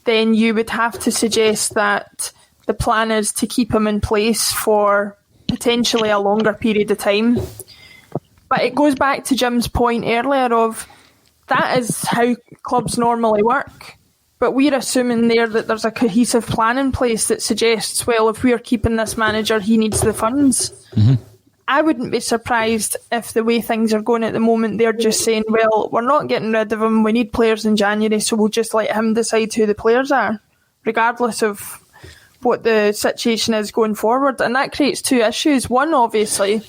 then you would have to suggest that the plan is to keep him in place for potentially a longer period of time. But it goes back to Jim's point earlier of that is how clubs normally work. But we're assuming there that there's a cohesive plan in place that suggests, well, if we're keeping this manager, he needs the funds. Mm-hmm. I wouldn't be surprised if the way things are going at the moment, they're just saying, well, we're not getting rid of him, we need players in January, so we'll just let him decide who the players are, regardless of what the situation is going forward. And that creates 2 issues. One, obviously,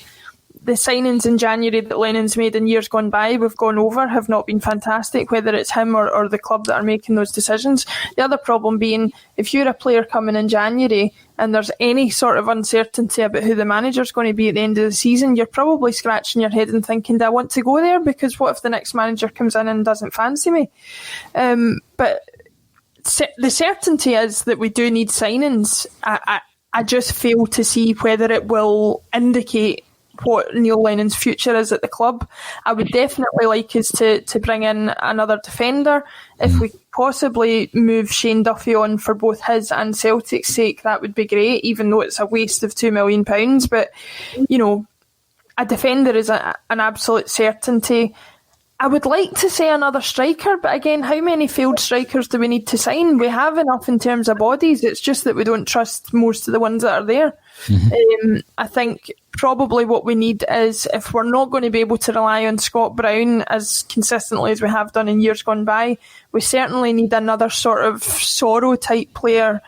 the signings in January that Lennon's made in years gone by, we've gone over, have not been fantastic, whether it's him or the club that are making those decisions. The other problem being, if you're a player coming in January and there's any sort of uncertainty about who the manager's going to be at the end of the season, you're probably scratching your head and thinking, do I want to go there? Because what if the next manager comes in and doesn't fancy me? But the certainty is that we do need signings. I just fail to see whether it will indicate what Neil Lennon's future is at the club. I would definitely like us to bring in another defender. If we possibly move Shane Duffy on for both his and Celtic's sake, that would be great, even though it's a waste of £2 million. But, a defender is an absolute certainty. I would like to say another striker, but again, how many failed strikers do we need to sign? We have enough in terms of bodies. It's just that we don't trust most of the ones that are there. Mm-hmm. I think probably what we need is, if we're not going to be able to rely on Scott Brown as consistently as we have done in years gone by, we certainly need another sort of Sorrow type player,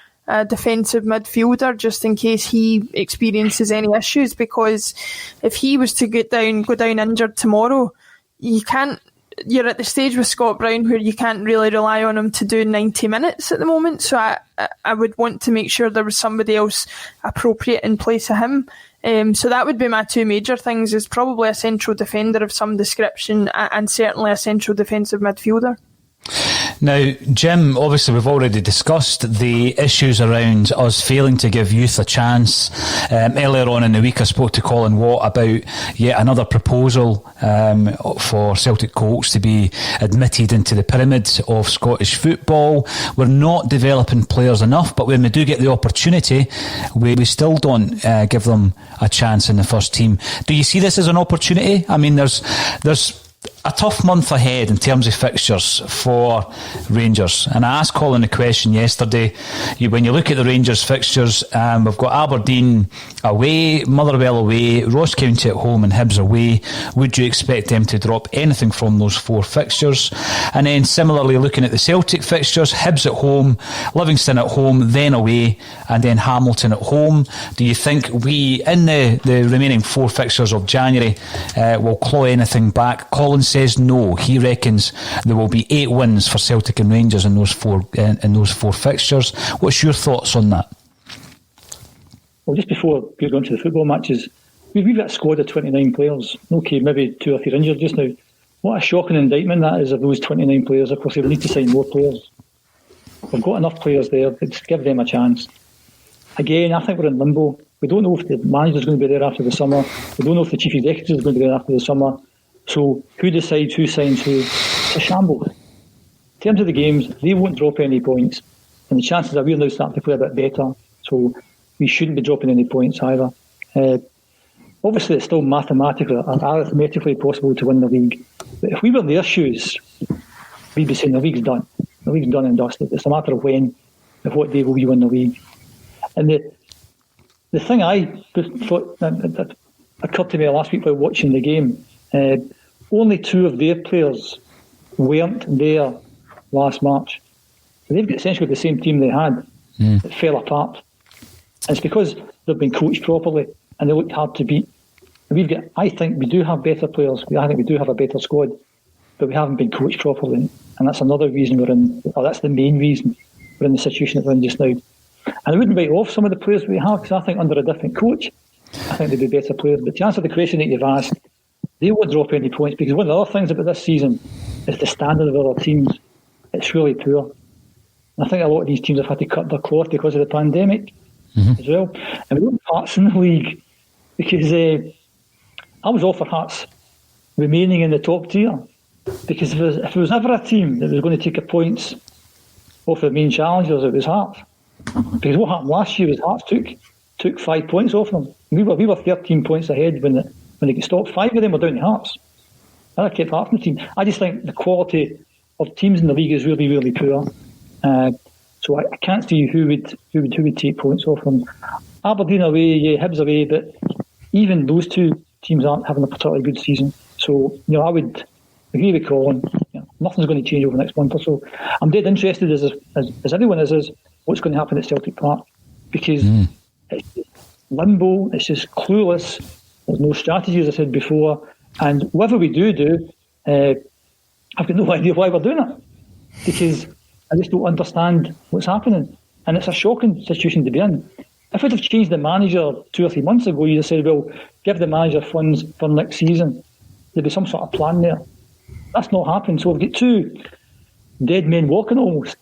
defensive midfielder, just in case he experiences any issues. Because if he was to go down injured tomorrow, you're at the stage with Scott Brown where you can't really rely on him to do 90 minutes at the moment. So I would want to make sure there was somebody else appropriate in place of him. So that would be my 2 major things, is probably a central defender of some description and certainly a central defensive midfielder. Now, Jim, obviously we've already discussed the issues around us failing to give youth a chance. Earlier on in the week I spoke to Colin Watt about yet another proposal for Celtic Colts to be admitted into the pyramid of Scottish football. We're not developing players enough, but when we do get the opportunity, we still don't give them a chance in the first team. Do you see this as an opportunity? I mean, there's a tough month ahead in terms of fixtures for Rangers, and I asked Colin the question yesterday. When you look at the Rangers fixtures, we've got Aberdeen away, Motherwell away, Ross County at home and Hibs away. Would you expect them to drop anything from those 4 fixtures? And then similarly looking at the Celtic fixtures, Hibs at home, Livingston at home, then away, and then Hamilton at home. Do you think we, in the remaining 4 fixtures of January, will claw anything back? Colin says no. He reckons there will be 8 wins for Celtic and Rangers in those 4 fixtures. What's your thoughts on that? Well, just before we go on to the football matches, we've got a squad of 29 players. Okay, maybe 2 or 3 injured just now. What a shocking indictment that is of those 29 players. Of course, we need to sign more players. We've got enough players there. Let's give them a chance. Again, I think we're in limbo. We don't know if the manager's going to be there after the summer. We don't know if the chief executive is going to be there after the summer. So who decides who signs who? It's a shambles. In terms of the games, they won't drop any points. And the chances are we're now starting to play a bit better. So we shouldn't be dropping any points either. Obviously, it's still mathematically or arithmetically possible to win the league. But if we were in their shoes, we'd be saying the league's done. The league's done and dusted. It's a matter of when, of what day will we win the league. And the thing I thought that occurred to me last week while watching the game, only 2 of their players weren't there last March. So they've got essentially the same team they had. It fell apart. And it's because they've been coached properly and they looked hard to beat. And I think we do have better players. I think we do have a better squad, but we haven't been coached properly. And that's another reason that's the main reason we're in the situation that we're in just now. And I wouldn't write off some of the players we have, because I think under a different coach, I think they'd be better players. But to answer the question that you've asked, they won't drop any points, because one of the other things about this season is the standard of other teams. It's really poor. And I think a lot of these teams have had to cut their cloth because of the pandemic as well. And we don't have Hearts in the league, because I was all for Hearts remaining in the top tier, because if there was ever a team that was going to take a points off the main challengers, it was Hearts. Because what happened last year was Hearts took 5 points off them. We were 13 points ahead when they got stopped. 5 of them were down to Hearts. And I kept Hearts in the team. I just think the quality of teams in the league is really, really poor. So I can't see who would take points off them. Aberdeen away, Hibs away, but even those 2 teams aren't having a particularly good season. So, I would agree with Colin. Nothing's going to change over the next month or so. I'm dead interested, as everyone is what's going to happen at Celtic Park, because it's just limbo, it's just clueless. There's no strategy, as I said before, and whatever we do, I've got no idea why we're doing it, because I just don't understand what's happening, and it's a shocking situation to be in. If we'd have changed the manager 2 or 3 months ago, you'd have said, well, give the manager funds for next season. There'd be some sort of plan there. That's not happened. So we've got 2 dead men walking almost.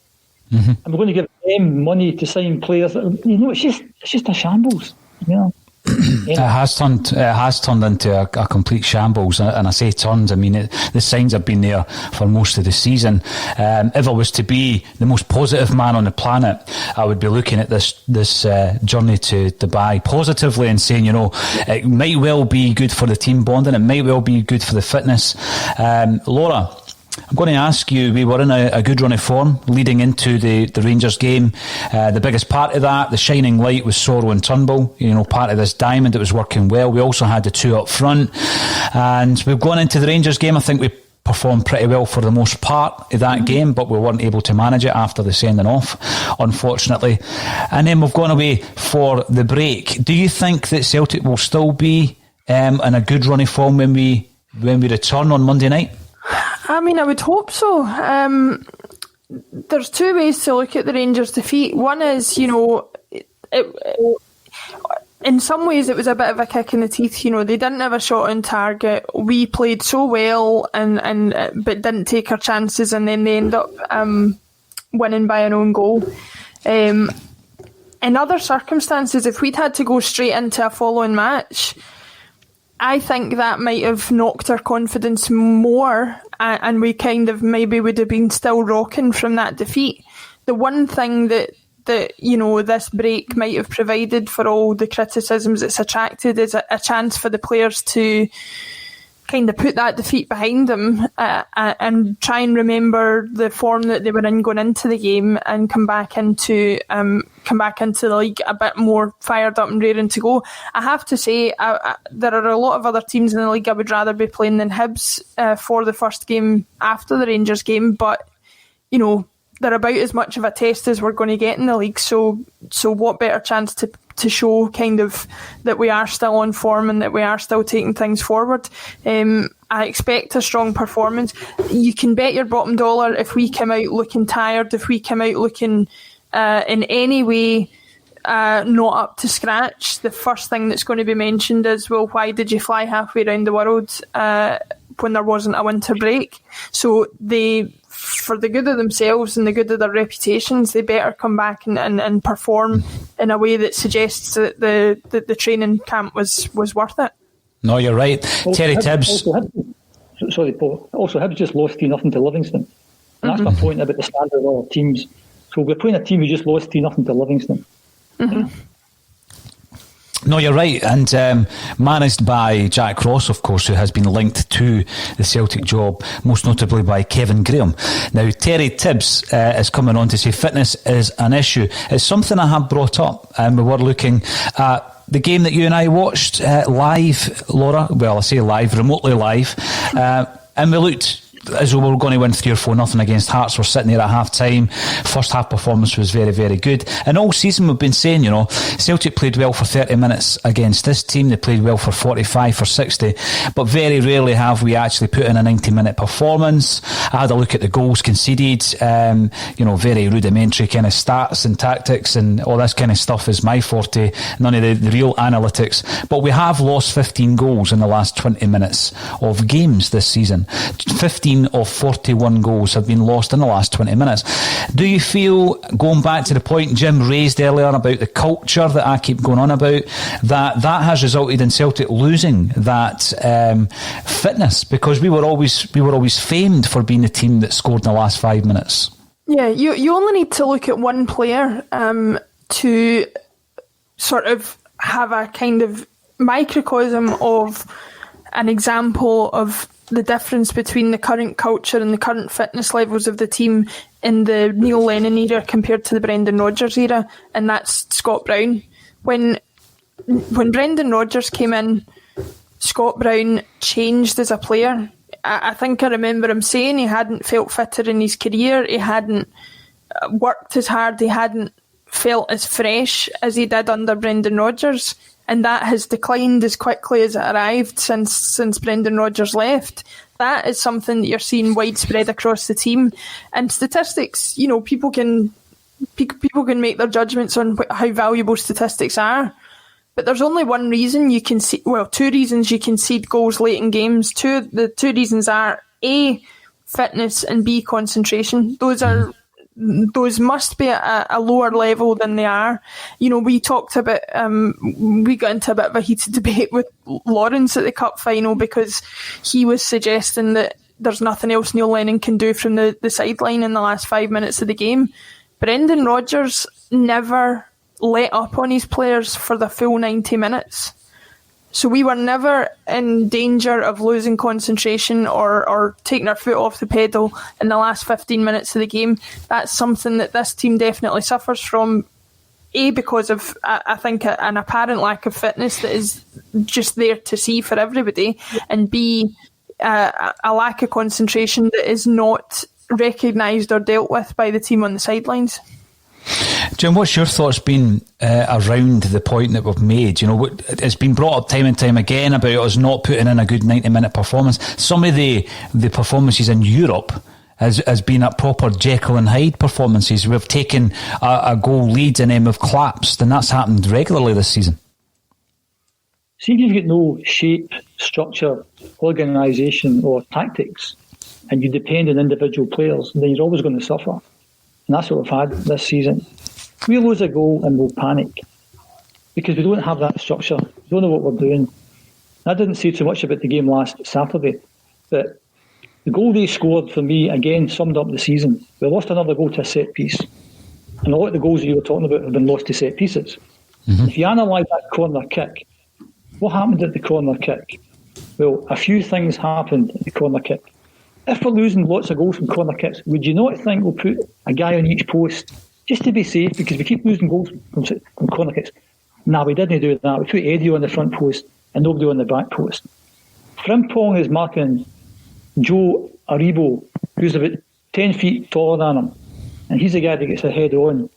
And we're going to give them money to sign players. It's just a shambles. It has turned into a complete shambles, and I say turned. I mean, the signs have been there for most of the season. If I was to be the most positive man on the planet, I would be looking at this journey to Dubai positively and saying, it might well be good for the team bonding, it might well be good for the fitness. Laura, I'm going to ask you, we were in a good run of form leading into the Rangers game. The biggest part of that, the shining light, was Soro and Turnbull. Part of this diamond that was working well. We also had the 2 up front. And we've gone into the Rangers game. I think we performed pretty well for the most part of that game, but we weren't able to manage it after the sending off, unfortunately. And then we've gone away for the break. Do you think that Celtic will still be in a good run of form when we return on Monday night? I mean, I would hope so. There's 2 ways to look at the Rangers' defeat. One is, in some ways it was a bit of a kick in the teeth. They didn't have a shot on target. We played so well but didn't take our chances, and then they end up winning by an own goal. In other circumstances, if we'd had to go straight into a following match, I think that might have knocked our confidence more, and we kind of maybe would have been still rocking from that defeat. The one thing that this break might have provided, for all the criticisms it's attracted, is a chance for the players to kind of put that defeat behind them and try and remember the form that they were in going into the game, and come back into the league a bit more fired up and raring to go. I have to say, there are a lot of other teams in the league I would rather be playing than Hibs for the first game after the Rangers game, but they're about as much of a test as we're going to get in the league, so what better chance to show kind of that we are still on form and that we are still taking things forward. I expect a strong performance. You can bet your bottom dollar, if we come out looking tired, if we come out looking in any way not up to scratch, the first thing that's going to be mentioned is, well, why did you fly halfway around the world when there wasn't a winter break. So they, for the good of themselves and the good of their reputations, they better come back and perform in a way that suggests that the training camp was worth it. No, you're right. Terry Tibbs. Sorry, Paul. Also, Hibs just lost 3-0 to Livingston. And that's my point about the standard of other teams. So we're playing a team who just lost 3-0 to Livingston. No, you're right. And managed by Jack Ross, of course, who has been linked to the Celtic job, most notably by Kevin Graham. Now, Terry Tibbs is coming on to say fitness is an issue. It's something I have brought up, and we were looking at the game that you and I watched live, Laura. Well, I say live, remotely live. And we looked as we were going to win 3 or 4-0 against Hearts. We're sitting there at half time. First half performance was very, very good. And all season we've been saying, you know, Celtic played well for 30 minutes against this team. They played well for 45, for 60. But very rarely have we actually put in a 90-minute performance. I had a look at the goals conceded. You know, very rudimentary kind of stats and tactics and all this kind of stuff is my forte. None of the real analytics. But we have lost 15 goals in the last 20 minutes of games this season. 15 of 41 goals have been lost in the last 20 minutes. Do you feel, going back to the point Jim raised earlier about the culture that I keep going on about, that has resulted in Celtic losing that fitness? Because we were always famed for being the team that scored in the last 5 minutes. Yeah, you only need to look at one player to sort of have a kind of microcosm of an example of the difference between the current culture and the current fitness levels of the team in the Neil Lennon era compared to the Brendan Rodgers era, and that's Scott Brown. When Brendan Rodgers came in, Scott Brown changed as a player. I think I remember him saying he hadn't felt fitter in his career, he hadn't worked as hard, he hadn't felt as fresh as he did under Brendan Rodgers. And that has declined as quickly as it arrived since Brendan Rodgers left. That is something that you're seeing widespread across the team. And statistics, you know, people can make their judgments on how valuable statistics are. But there's only one reason you can see, well, two reasons you concede goals late in games. The two reasons are A, fitness, and B, concentration. Those must be at a lower level than they are. You know, we talked about, we got into a bit of a heated debate with Lawrence at the Cup final because he was suggesting that there's nothing else Neil Lennon can do from the sideline in the last 5 minutes of the game. Brendan Rodgers never let up on his players for the full 90 minutes. So we were never in danger of losing concentration or taking our foot off the pedal in the last 15 minutes of the game. That's something that this team definitely suffers from, A, because of, I think, an apparent lack of fitness that is just there to see for everybody, and B, a lack of concentration that is not recognised or dealt with by the team on the sidelines. Jim, what's your thoughts been around the point that we've made? You know, it's been brought up time and time again about us not putting in a good 90-minute performance. Some of the performances in Europe has been at proper Jekyll and Hyde performances. We've taken a goal lead and then we've collapsed, and that's happened regularly this season. See, if you've got no shape, structure, organisation or tactics, and you depend on individual players, then you're always going to suffer. And that's what we've had this season. We lose a goal and we'll panic because we don't have that structure. We don't know what we're doing. I didn't say too much about the game last Saturday, but the goal they scored for me, again, summed up the season. We lost another goal to a set piece. And a lot of the goals that you were talking about have been lost to set pieces. Mm-hmm. If you analyse that corner kick, what happened at the corner kick? Well, a few things happened at the corner kick. If we're losing lots of goals from corner kicks, would you not think we'll put a guy on each post just to be safe, because we keep losing goals from corner kicks? Nah, we didn't do that. We put Eddie on the front post and nobody on the back post. Frimpong is marking Joe Aribo, who's about 10 feet taller than him, and he's the guy that gets a head on.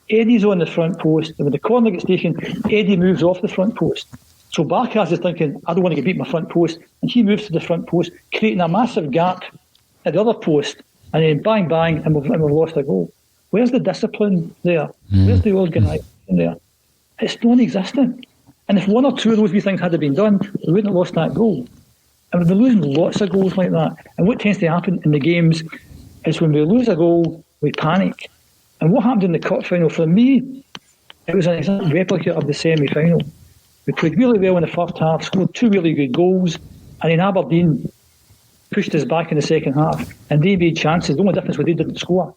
Eddie's on the front post, and when the corner gets taken, Eddie moves off the front post. So Barkas is thinking, I don't want to get beat my front post, and he moves to the front post, creating a massive gap at the other post, and then bang, bang, and we've lost a goal. Where's the discipline there? Where's the organisation there? It's non-existent. And if one or two of those wee things had been done, we wouldn't have lost that goal. And we've been losing lots of goals like that. And what tends to happen in the games is when we lose a goal, we panic. And what happened in the cup final, for me, it was an exact replica of the semi-final. We played really well in the first half, scored 2 really good goals, and in Aberdeen pushed us back in the second half. And they made chances. The only difference was they didn't score.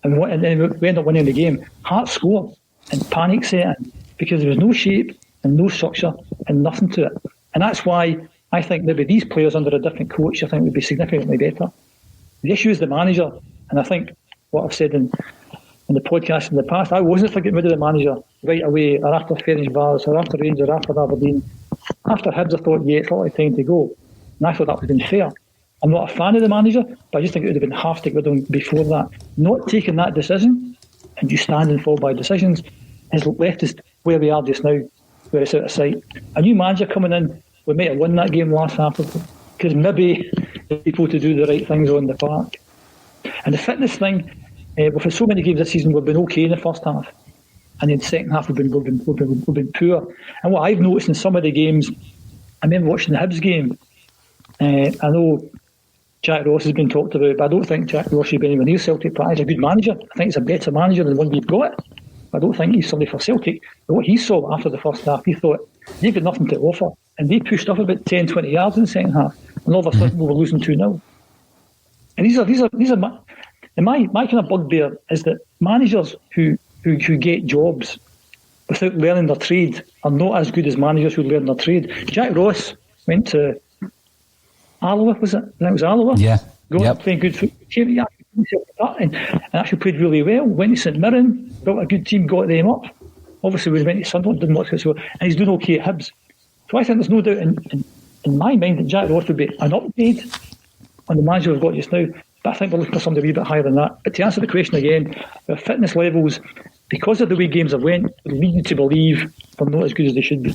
And then we ended up winning the game. Hearts scored, and panic set in, because there was no shape and no structure and nothing to it. And that's why I think maybe these players under a different coach, I think, would be significantly better. The issue is the manager, and I think what I've said in the podcast in the past, I wasn't for getting rid of the manager right away, or after Ferencváros, or after Rangers, or after Aberdeen. After Hibs, I thought, yeah, it's not like time to go. And I thought that would have been fair. I'm not a fan of the manager, but I just think it would have been half to get rid of him before that. Not taking that decision, and you stand and fall by decisions, has left us where we are just now, where it's out of sight. A new manager coming in, we might have won that game last half, because maybe the people to do the right things on the park. And the fitness thing, we've had so many games this season, we've been okay in the first half, and in the second half we've been poor. And what I've noticed in some of the games, I remember watching the Hibs game. I know Jack Ross has been talked about, but I don't think Jack Ross should be anywhere near Celtic Park. He's a good manager. I think he's a better manager than the one we've got. I don't think he's somebody for Celtic. But what he saw after the first half, he thought, they've got nothing to offer. And they pushed up about 10, 20 yards in the second half. And all of a sudden we were losing 2-0. And these are my kind of bugbear is that managers who get jobs without learning their trade are not as good as managers who learn their trade. Jack Ross went to Alloa, was it? That was Alloa. Yeah. Playing good football. And actually played really well. Went to St Mirren, built a good team, got them up. Obviously, we went to Sunderland, didn't work so well, and he's doing okay at Hibs. So I think there's no doubt in my mind that Jack Ross would be an upgrade on the manager we've got just now. But I think we're looking for somebody a wee bit higher than that. But to answer the question again, our fitness levels, because of the way games have went, lead you to believe they're not as good as they should be.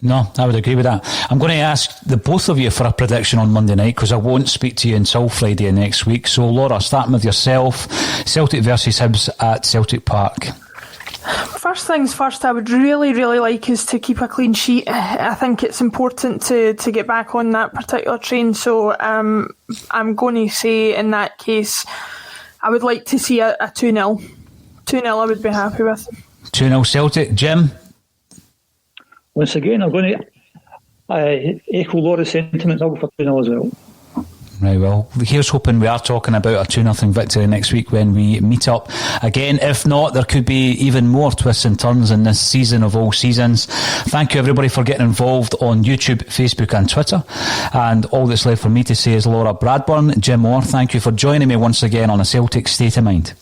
No, I would agree with that. I'm going to ask the both of you for a prediction on Monday night, because I won't speak to you until Friday of next week. So Laura, starting with yourself, Celtic versus Hibs at Celtic Park. First things first, I would really, really like us to keep a clean sheet. I think it's important to get back on that particular train. So I'm going to say, in that case, I would like to see a 2-0. 2-0 I would be happy with. 2-0 Celtic. Jim? Once again, I'm going to echo Laura's sentiments. I'll go for 2-0 as well. Right, well, here's hoping we are talking about a 2-0 victory next week when we meet up again. If not, there could be even more twists and turns in this season of all seasons. Thank you everybody for getting involved on YouTube, Facebook and Twitter. And all that's left for me to say is Laura Bradburn, Jim Orr, thank you for joining me once again on A Celtic State of Mind.